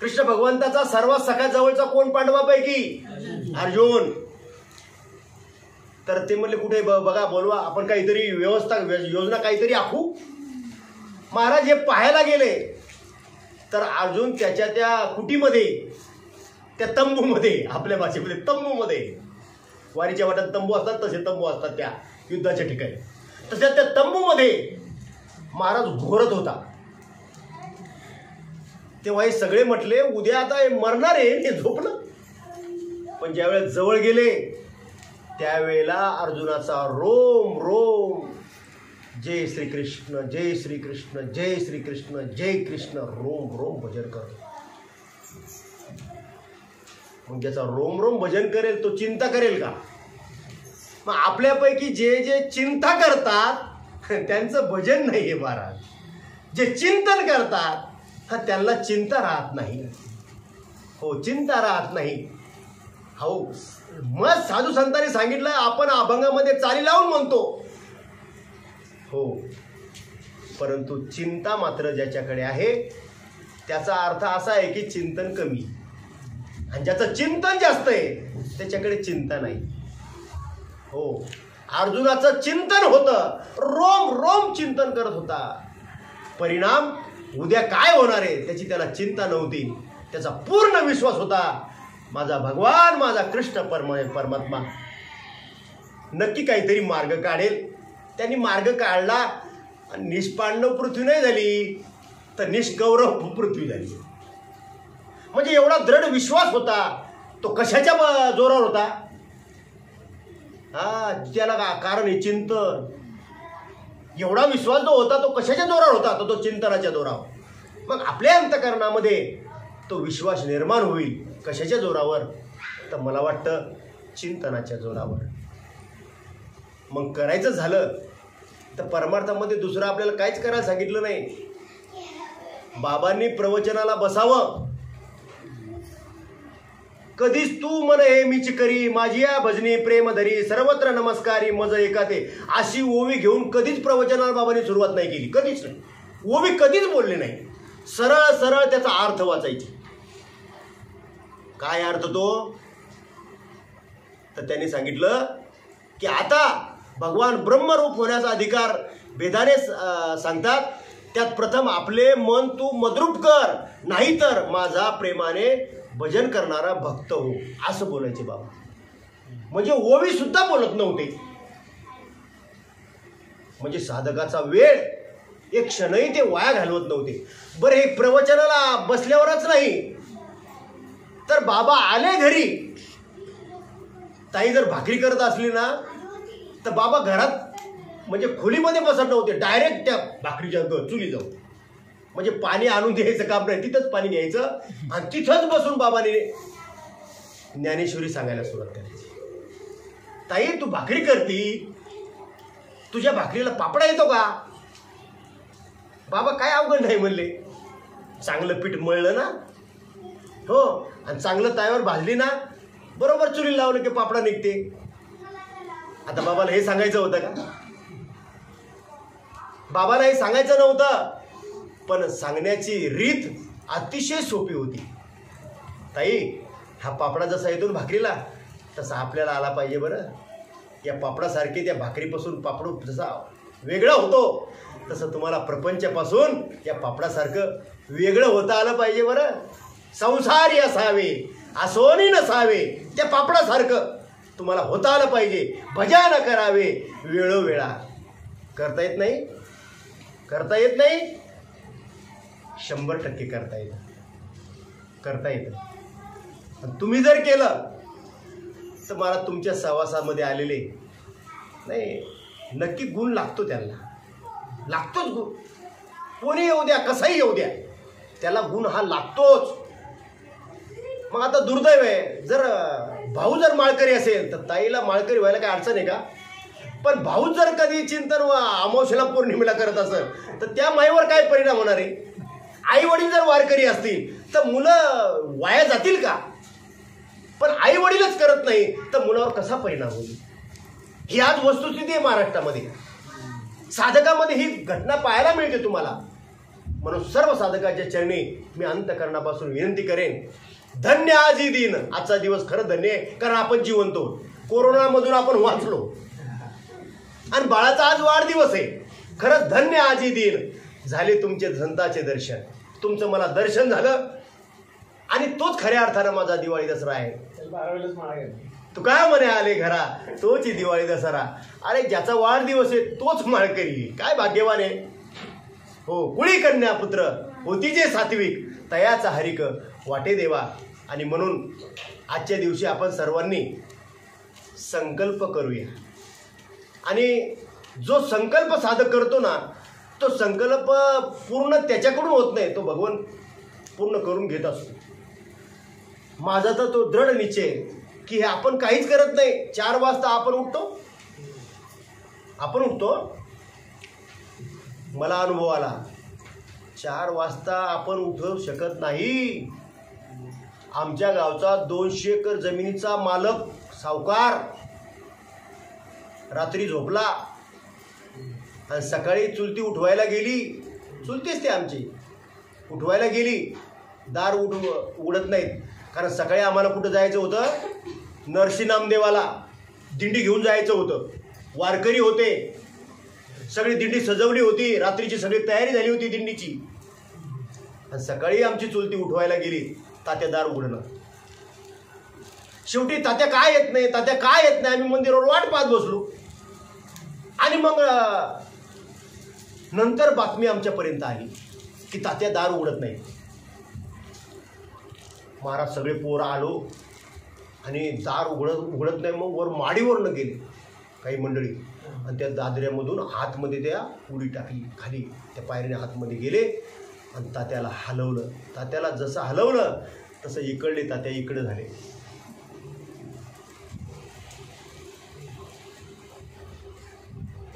कृष्ण भगवंताचा सर्वात सखा जवळचा कोण पांडवापैकी? अर्जुन. तर ते म्हणले कुठे बघा, बोलवा, आपण काहीतरी योजना काहीतरी आखू. महाराज हे पाहायला गेले तर अर्जुन त्याच्या त्या कुटीमध्ये, त्या तंबूमध्ये, आपल्या भाषेमध्ये तंबूमध्ये, वारीच्या वाट्यात तंबू असतात तसे तंबू असतात त्या युद्धाच्या ठिकाणी, तशा त्या तंबूमध्ये महाराज घोरत होता. तेव्हा हे सगळे म्हटले उद्या आता हे मरणार आहे, हे झोपलं. पण ज्यावेळेस जवळ गेले त्यावेळेला अर्जुनाचा रोम रोम जय श्रीकृष्ण जय श्रीकृष्ण जय श्रीकृष्ण जय कृष्ण रोम रोम भजन करतो. मग ज्याचा रोम रोम भजन करेल तो चिंता करेल का? मग आपल्यापैकी जे जे चिंता करतात त्यांचं भजन नाही आहे महाराज. जे चिंतन करतात त्यांना चिंता राहत नाही. हो, चिंता राहत नाही. हो, मग साधू संतांनी सांगितलं, आपण अभंगामध्ये चाली लावून म्हणतो. हो, परंतु चिंता मात्र ज्याच्याकडे आहे त्याचा अर्थ असा आहे की चिंतन कमी, आणि ज्याचं चिंतन जास्त आहे त्याच्याकडे चिंता नाही. हो, अर्जुनाचं चिंतन होतं, रोम रोम चिंतन करत होता. परिणाम उद्या काय होणार आहे त्याची त्याला चिंता नव्हती. त्याचा पूर्ण विश्वास होता, माझा भगवान, माझा कृष्ण परमात्मा नक्की काहीतरी मार्ग काढेल. त्यांनी मार्ग काढला. निष्पांडव पृथ्वी नाही झाली तर निष्गौरव पृथ्वी झाली. म्हणजे एवढा दृढ विश्वास होता. तो कशाच्या जोरावर होता? त्याला कारण आहे चिंतन. एवढा विश्वास जो होता तो कशाच्या जोरावर होता? तो चिंतनाच्या जोरावर. मग आपल्या अंतःकरणामध्ये तो विश्वास निर्माण होईल. कशाच्या जोरावर? तर मला वाटतं चिंतनाच्या जोरावर. मग करायचं झालं तर परमार्थामध्ये दुसरं आपल्याला काहीच करायला सांगितलं नाही. बाबांनी प्रवचनाला बसावं. कधीच तू मन हे मीच करी, माझी या भजनी प्रेम धरी, सर्वत्र नमस्कारी मज एकाते, अशी ओवी घेऊन कधीच प्रवचनाला बाबांनी सुरुवात नाही केली. कधीच नाही. ओवी कधीच बोलली नाही. सरळ सरळ त्याचा अर्थ वाचायची. काय अर्थ तो? तर त्यांनी सांगितलं की आता भगवान ब्रह्मरूप होण्याचा अधिकार वेदाने सांगतात. त्यात प्रथम आपले मन तू मद्रूप कर, नाहीतर माझा प्रेमाने भजन करणारा भक्त हो, असं बोलायचे बाबा. म्हणजे ओवी सुद्धा बोलत नव्हते. म्हणजे साधकाचा वेळ एक क्षणही ते वाया घालवत नव्हते. बरं, हे प्रवचनाला बसल्यावरच नाही तर बाबा आले घरी, ताई जर भाकरी करत असली ना तर बाबा घरात म्हणजे खोलीमध्ये बसत नव्हते, डायरेक्ट त्या भाकरीच्या चुली जाऊ. म्हणजे पाणी आणून द्यायचं काम नाही, तिथंच पाणी घ्यायचं आणि तिथंच बसून बाबाने ज्ञानेश्वरी सांगायला सुरुवात करायची. ताई तू भाकरी करती, तुझ्या भाकरीला पापडा येतो का? बाबा काय अवघड नाही म्हणले, चांगलं पीठ मळलं ना, हो, आणि चांगलं ताव्यावर भाजली ना, बरोबर चुली लावलं की पापडा निघते. आता बाबाला हे सांगायचं होतं का? बाबाला हे सांगायचं नव्हतं, पण सांगण्याची रीत अतिशय सोपी होती. ताई हा पापडा जसा येतो भाकरीला तसा आपल्याला आला पाहिजे. बरं, या पापडासारखे त्या भाकरीपासून पापड जसा वेगळा होतो तसं तुम्हाला प्रपंचापासून या पापडासारखं वेगळं होता आलं पाहिजे. बरं, संसारी असावे असोनी नसावे, त्या पापडासारखं तुम्हाला होता आलं पाहिजे. भजन करावे वेळोवेळा. करता येत नाही? करता येत नाही? 100% करता येतं, करता येतं. तुम्ही जर केलं तर मला तुमच्या सहवासामध्ये आलेले नाही नक्की गुण लागतो, त्यांना लागतोच गुण. कोणी येऊ द्या, कसाही येऊ द्या, त्याला गुण हा लागतोच. मग आता दुर्दैव आहे, जर भाऊ जर माळकरी असेल तर ताईला माळकरी व्हायला काय अडचण आहे का? पण भाऊ जर कधी चिंतन अमावस्येला पौर्णिमेला करत असेल तर त्या माईवर काय परिणाम होणार आहे? आई वडील जर वारकरी असतील तर मुलं वाया जातील का? पण आई वडीलच करत नाही तर मुलावर कसा परिणाम होईल? ही आज वस्तुस्थिती आहे महाराष्ट्रामध्ये. साधकामध्ये ही घटना पाहायला मिळते तुम्हाला. म्हणून सर्व साधकाच्या चरणी मी अंतःकरणापासून विनंती करेन, धन्य आजी दिन. आजचा दिवस खरं धन्य आहे, कारण आपण जिवंत आहोत, कोरोनामधून आपण वाचलो आणि बाळाचा आज वाढदिवस आहे. खरंच धन्य आजी दिन. झाले तुमचे संताचे दर्शन, तुमचं मला दर्शन झालं आणि तोच खऱ्या अर्थानं माझा दिवाळी दसरा आहे. तू काय म्हणे आले घरा, तोच दिवाळी दसरा. अरे ज्याचा वाढदिवस आहे तोच माळकरी, काय भाग्यवान आहे. हो, कुळी कन्या पुत्र होती जे सात्विक, तयाचा हरिक वाटे देवा. आणि म्हणून आजच्या दिवशी आपण सर्वांनी संकल्प करूया. आणि जो संकल्प साधक करतो ना, तो संकल्प पूर्ण त्याच्याकडून होत नाही, तो भगवान पूर्ण करून घेत असतो. माझा तर तो दृढ निश्चय की हे आपण काहीच करत नाही. 4 वाजता आपण उठतो, मला अनुभव आला, 4 वाजता आपण उठू शकत नाही. आमच्या गावचा 200 एकर जमिनीचा मालक सावकार रात्री झोपला आणि सकाळी चुलती उठवायला गेली, चुलतीच ते आमची उठवायला गेली, दार उघडत नाहीत. कारण सकाळी आम्हाला कुठं जायचं होतं, नरसी नामदेवाला दिंडी घेऊन जायचं होतं. वारकरी होते, सगळी दिंडी सजवली होती, रात्रीची सगळी तयारी झाली होती दिंडीची. आणि सकाळी आमची चुलती उठवायला गेली, तात्या दार उघडणं. शेवटी तात्या काय येत नाही, तात्या काय येत नाही, आम्ही मंदिरावर वाट पाहत बसलो. आणि मग नंतर बातमी आमच्यापर्यंत आली की तात्या दार उघडत नाही. महाराज सगळे पोरं आलो आणि दार उघडत नाही. मग वर माडीवरनं गेले काही मंडळी आणि त्या दादऱ्यामधून आतमध्ये त्या उडी टाकली, खाली त्या पायरीने आतमध्ये गेले आणि तात्याला हलवलं. तात्याला जसं हलवलं तसं इकडले तात्या इकडे झाले.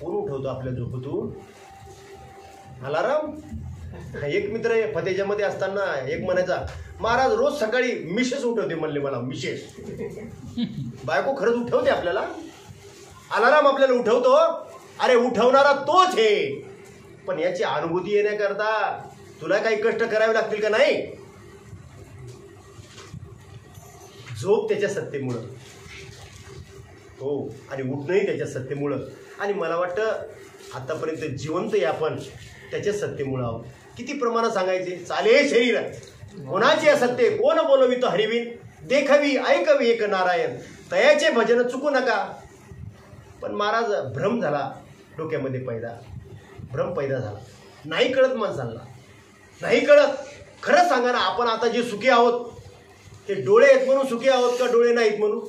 कोण उठवतो आपल्या झोपेतून? अलाराम. एक मित्र फतेजामध्ये असताना एक म्हणायचा, महाराज रोज सकाळी मिसेस उठवते म्हणले मला. मिसेस बायको खरंच उठवते आपल्याला, अलाराम आपल्याला उठवतो. अरे उठवणारा तोच आहे, पण याची अनुभूती येण्याकरता तुला काही कष्ट करावे लागतील का? नाही. झोप त्याच्या सत्तेमुळं, हो, आणि उठणंही त्याच्या सत्तेमुळं. आणि मला वाटतं आतापर्यंत जिवंत आहे आपण त्याच्या सत्तेमुळं आहोत. किती प्रमाणात सांगायचे, चाले शरीर कोणाचे असत्य, कोण बोलवितो हरिविन, देखवी ऐकवी एक नारायण, तयाचे भजन चुकू नका. पण महाराज भ्रम झाला डोक्यामध्ये, भ्रम पैदा झाला. नाही कळत माणसांना, नाही कळत. खरंच सांगा ना, आपण आता जे सुखी आहोत ते डोळे आहेत म्हणून सुखी आहोत का डोळे नाहीत म्हणून?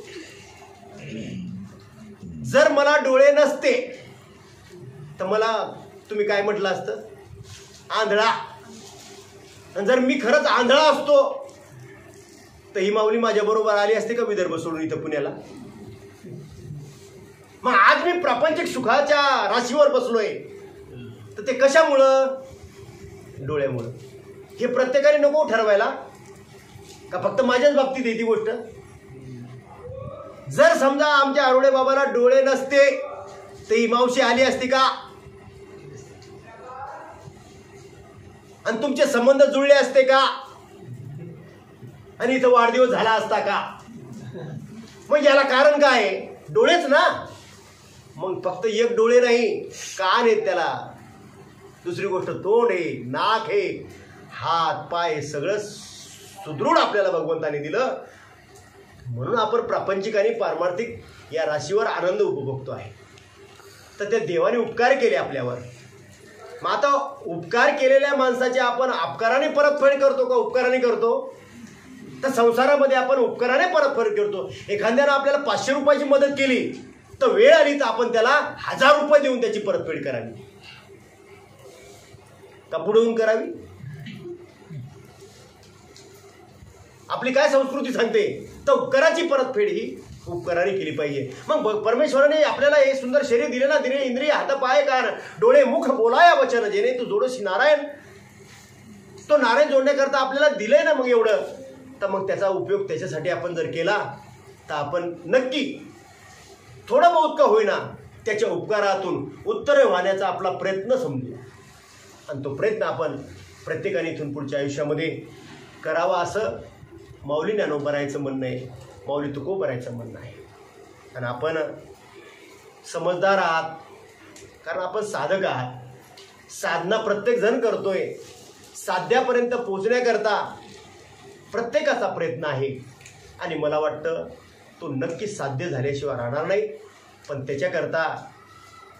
जर मला डोळे नसते तर मला तुम्ही काय म्हटलं असतं? आंधळा. आणि जर मी खरंच आंधळा असतो तर ही माऊली माझ्या बरोबर आली असते का विदर्भ सोडून इथं पुण्याला? मग आज मी प्रापंचिक सुखाच्या राशीवर बसलोय तर ते कशामुळं? डोळ्यामुळं. हे प्रत्येकाने नको ठरवायला का फक्त माझ्याच बाबतीत आहे ती गोष्ट? जर समजा आमच्या आरोडे बाबाला डोळे नसते तर ही मावशी आली असती का? आणि तुमचे संबंध जुळले असते का? आणि इथं वाढदिवस झाला असता का? मग याला कारण काय आहे? डोळेच ना. मग फक्त एक डोळे नाही, कान आहेत त्याला, दुसरी गोष्ट तोंड आहे, नाक आहे, हात पाय, हे सगळं सुदृढ आपल्याला भगवंताने दिलं. म्हणून आपण प्रापंचिक आणि पारमार्थिक या राशीवर आनंद उपभोगतो आहे. तर त्या देवाने उपकार केले आपल्यावर. मग आता उपकार केलेल्या माणसाची आपण अपकाराने परतफेड करतो का उपकाराने करतो? तर संसारामध्ये आपण उपकाराने परतफेड करतो. एखाद्यानं आपल्याला 500 रुपयाची मदत केली तर वेळ आली तर आपण त्याला 1000 रुपये देऊन त्याची परतफेड करावी का पुढून करावी? आपली काय संस्कृती सांगते? तर उपकाराची परतफेड ही उपकाराने केली पाहिजे. मग परमेश्वराने आपल्याला हे सुंदर शरीर दिले ना, दिले इंद्रिय, हात पाय कान डोळे मुख बोलाया वचन जेणे तू जोडशी नारायण. तो नारायण जोडण्याकरता आपल्याला दिलंय ना. मग एवढं तर मग त्याचा उपयोग त्याच्यासाठी आपण जर केला तर आपण नक्की थोडं बहुत का होईना त्याच्या उपकारातून उत्तर वाहण्याचा आपला प्रयत्न समजूया. आणि तो प्रयत्न आपण प्रत्येकाने इथून पुढच्या आयुष्यामध्ये करावा असं माऊली ज्ञानोबरायचं म्हणणं आहे, माऊली तुकोबरायचं म्हणणं आहे. आणि आपण समजदार आहात कारण आपण साधक आहात. साधना प्रत्येकजण करतोय. साध्यापर्यंत पोचण्याकरता प्रत्येकाचा प्रयत्न आहे. आणि मला वाटतं तो नक्की साध्य झाल्याशिवाय राहणार नाही. पण त्याच्याकरता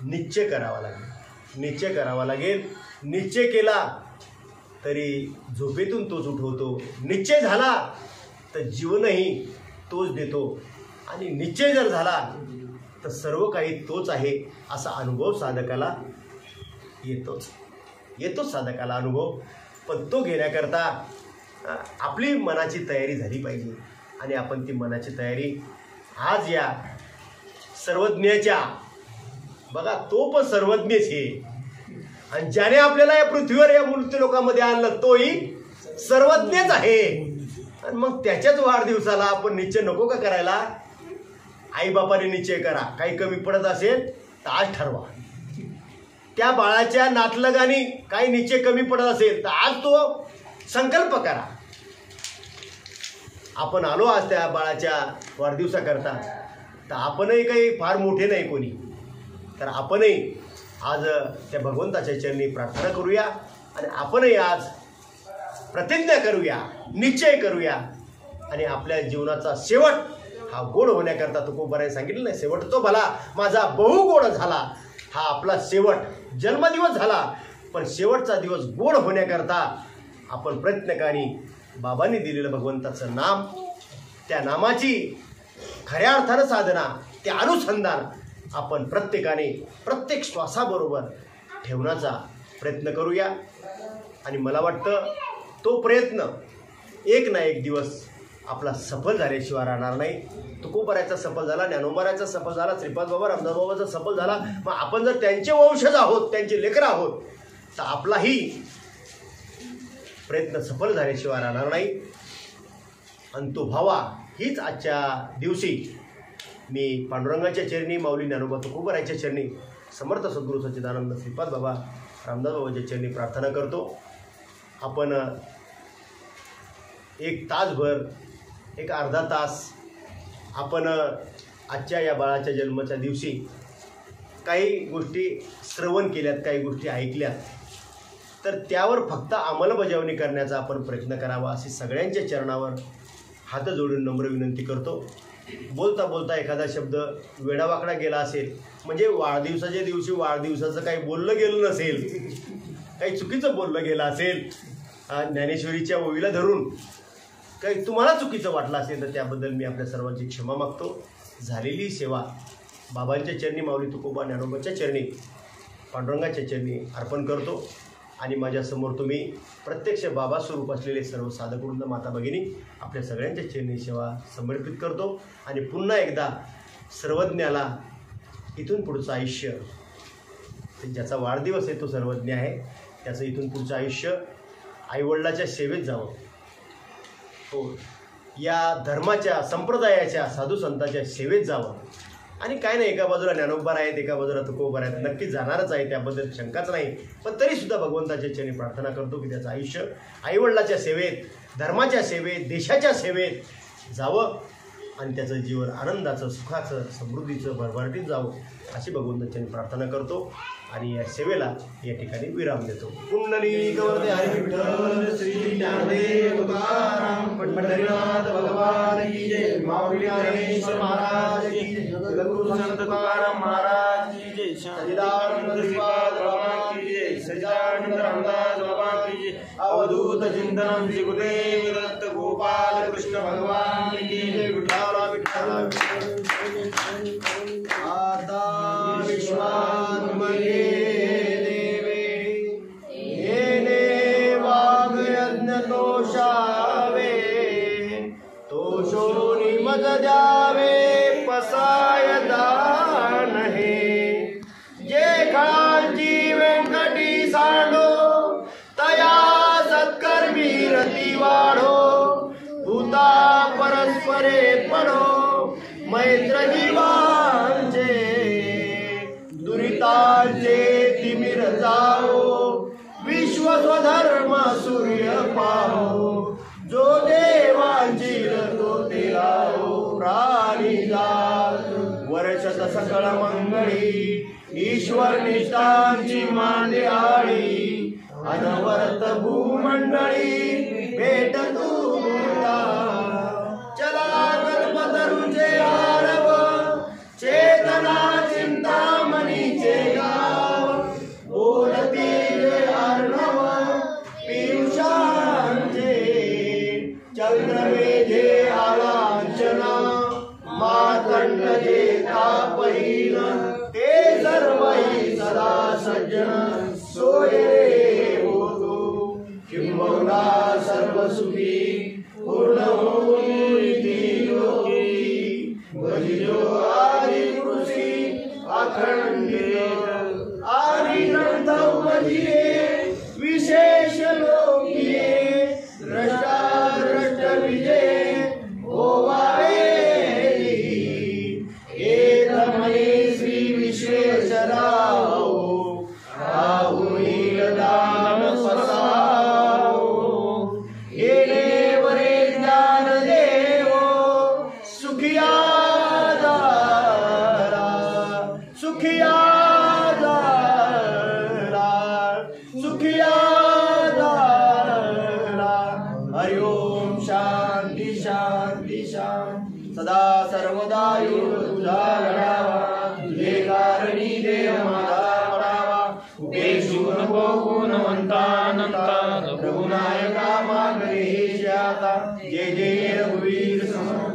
निश्चय करावा लागेल, निश्चय करावा लागेल. निश्चय केला तरी झोपेतून तोच उठवतो. निश्चय झाला तर जीवनही तोच देतो. आणि निश्चय जर झाला तर सर्व काही तोच आहे असा अनुभव साधकाला येतोच साधकाला अनुभव. पण तो घेण्याकरता आपली मनाची तयारी झाली पाहिजे. आणि आपण ती मनाची तयारी आज या सर्वज्ञाच्या, बघा तो पण सर्वज्ञच आहे. आणि ज्याने आपल्याला या पृथ्वीवर या मृत्यू लोकांमध्ये आणलं तोही सर्वज्ञच आहे. आणि मग त्याच्याच वाढदिवसाला आपण निश्चय नको का करायला? आईबापाने निश्चय करा. काही कमी पडत असेल तर आज ठरवा. त्या बाळाच्या नातलगानी काही निश्चय कमी पडत असेल तर आज तो संकल्प करा. आपण आलो आज त्या बाळाच्या वाढदिवसाकरता तर आपणही काही फार मोठे नाही कोणी, तर आपणही आज त्या भगवंताच्या चरणी प्रार्थना करूया. आणि आपणही आज प्रतिज्ञा करूया, निश्चय करूया. आणि आपल्या जीवनाचा शेवट हा गोड होण्याकरता तुकोबाराने सांगितलं नाही, शेवट तो भला माझा बहु गोड झाला. हा आपला शेवट जन्मदिवस झाला, पण शेवटचा दिवस गोड होण्याकरता आपण प्रयत्न करी. बाबांनी दिलेलं भगवंताचं नाम, त्या नामाची खऱ्या अर्थानं साधना, ते अनुसंधान आपण प्रत्येकाने प्रत्येक श्वासाबरोबर ठेवण्याचा प्रयत्न करूया. आणि मला वाटतं तो प्रयत्न एक ना एक दिवस आपला सफल झाल्याशिवाय राहणार नाही. तुकोबारायचा सफल झाला, ज्ञानोबारायचा सफल झाला, श्रीपाद बाबा रामदास बाबाचा सफल झाला. मग आपण जर त्यांचे वंशज आहोत, त्यांचे लेकरं आहोत, तर आपलाही प्रयत्न सफल झाल्याशिवाय राहणार नाही. आणि तो व्हावा हीच आजच्या दिवशी मी पांडुरंगाच्या चरणी, माऊली ज्ञानोबा तुकोबारायच्या चरणी, समर्थ सद्गुरू सच्चिदानंद श्रीपाद बाबा रामदास बाबाच्या चरणी प्रार्थना करतो. आपण एक तासभर, एक अर्धा तास आपण आजच्या या बाळाच्या जन्माच्या दिवशी काही गोष्टी श्रवण केल्यात, काही गोष्टी ऐकल्यात, तर त्यावर फक्त अंमलबजावणी करण्याचा आपण प्रयत्न करावा अशी सगळ्यांच्या चरणावर हात जोडून नम्र विनंती करतो. बोलता बोलता एखादा शब्द वेडावाकडा गेला असेल, म्हणजे वाढदिवसाच्या दिवशी वाढदिवसाचं काही बोललं गेलं नसेल, काही चुकीचं बोललं गेलं असेल, ज्ञानेश्वरीच्या ओवीला धरून काही तुम्हाला चुकीचं वाटलं असेल तर त्याबद्दल मी आपल्या सर्वांची क्षमा मागतो. झालेली सेवा बाबांच्या चरणी, माऊली तुकोबा ज्ञानोबाच्या चरणी, पांडुरंगाच्या चरणी अर्पण करतो. आणि माझ्यासमोर तुम्ही प्रत्यक्ष बाबा स्वरूप असलेले सर्व साधकवृंद, माता भगिनी आपल्या सगळ्यांच्या चरणी सेवा समर्पित करतो. आणि पुन्हा एकदा सर्वज्ञाला इथून पुढचं आयुष्य, ज्याचा वाढदिवस आहे तो सर्वज्ञ आहे, त्याचं इथून पुढचं आयुष्य आईवडिलाच्या सेवेत जावं. हो, या धर्माच्या, संप्रदायाच्या, साधू संतांच्या सेवेत जावं. आणि काय नाही, एका बाजूला ज्ञानोबा आहेत, एका बाजूला तुकोबा आहेत, नक्कीच जाणारच आहे, त्याबद्दल शंकाच नाही. पण तरीसुद्धा भगवंताच्या चरणी प्रार्थना करतो की त्याचं आयुष्य आईवडिलाच्या सेवेत, धर्माच्या सेवेत, देशाच्या सेवेत जावं आणि त्याचं जीवन आनंदाचं, सुखाचं, समृद्धीचं, भरभराटीत जावं अशी भगवंताच्या प्रार्थना करतो. आणि या सेवेला या ठिकाणी विराम देतो. पुंडलिक वरदे हरी विठ्ठल, श्री ज्ञानदेव तुकाराम, पंढरीनाथ भगवान की जय, माऊली ज्ञानेश्वर महाराज की जय, जगद्गुरु संत तुकाराम महाराज की जय, सच्चिदानंद श्रीपाद बाबा की जय, सच्चिदानंद रामदास बाबा की जय, अवधूत चिंतनम श्री गुरुदेव दत्त गोपाल कृष्ण भगवान की जय. विठ्ठला विठ्ठला आता विश्वात्मने मज द्यावे पसायदा नहे, जे खांची व्यंकटी सांडो तया सत्कर्मी रती वाढो, भूता परस्परे पडो मैत्र जीवांचे, दुरितांचे तिमिर जाओ, विश्व स्वधर्म सूर्य पाहो, जो देवांची तो तेलाओ, प्राणी जात वर्षत सकळ मंगळी, ईश्वर निष्ठांची मांडे आळी, अनवरत भूमंडळी भेट तू चला कल्पतरुचे आरव, चेतना चिंतामणीचे गाव, बोलतील अर्णव पियुषांचे, चंद्रमेघे आलांचना, मातंड जे तापहीन, ते सर्वही सदा सज्जन, सोये होतो किंबहुना सर्व सुखी, पूर्ण होईल लोकी, भजियो आदि पुरुषी अखंडित, आदि ग्रंथ उपजिये विशेष लोकिये, द्रष्टा विजय होवावे, एकमये श्री विश्वेश्वराओ, राहुल दान पसाओ, येणे वरे ज्ञान देवो, सुखिया दारा, सुखिया दारा, सुखिया हरि ओम. शांती शांती शांती. सदा सर्वदा योग तुझा घडावा, तुझे कारणी देह माझा पडावा, उपेक्षू नको गुणवंता अनंता, रघुनायका मागणे हे आता, जे जे रघुवीर समर्थ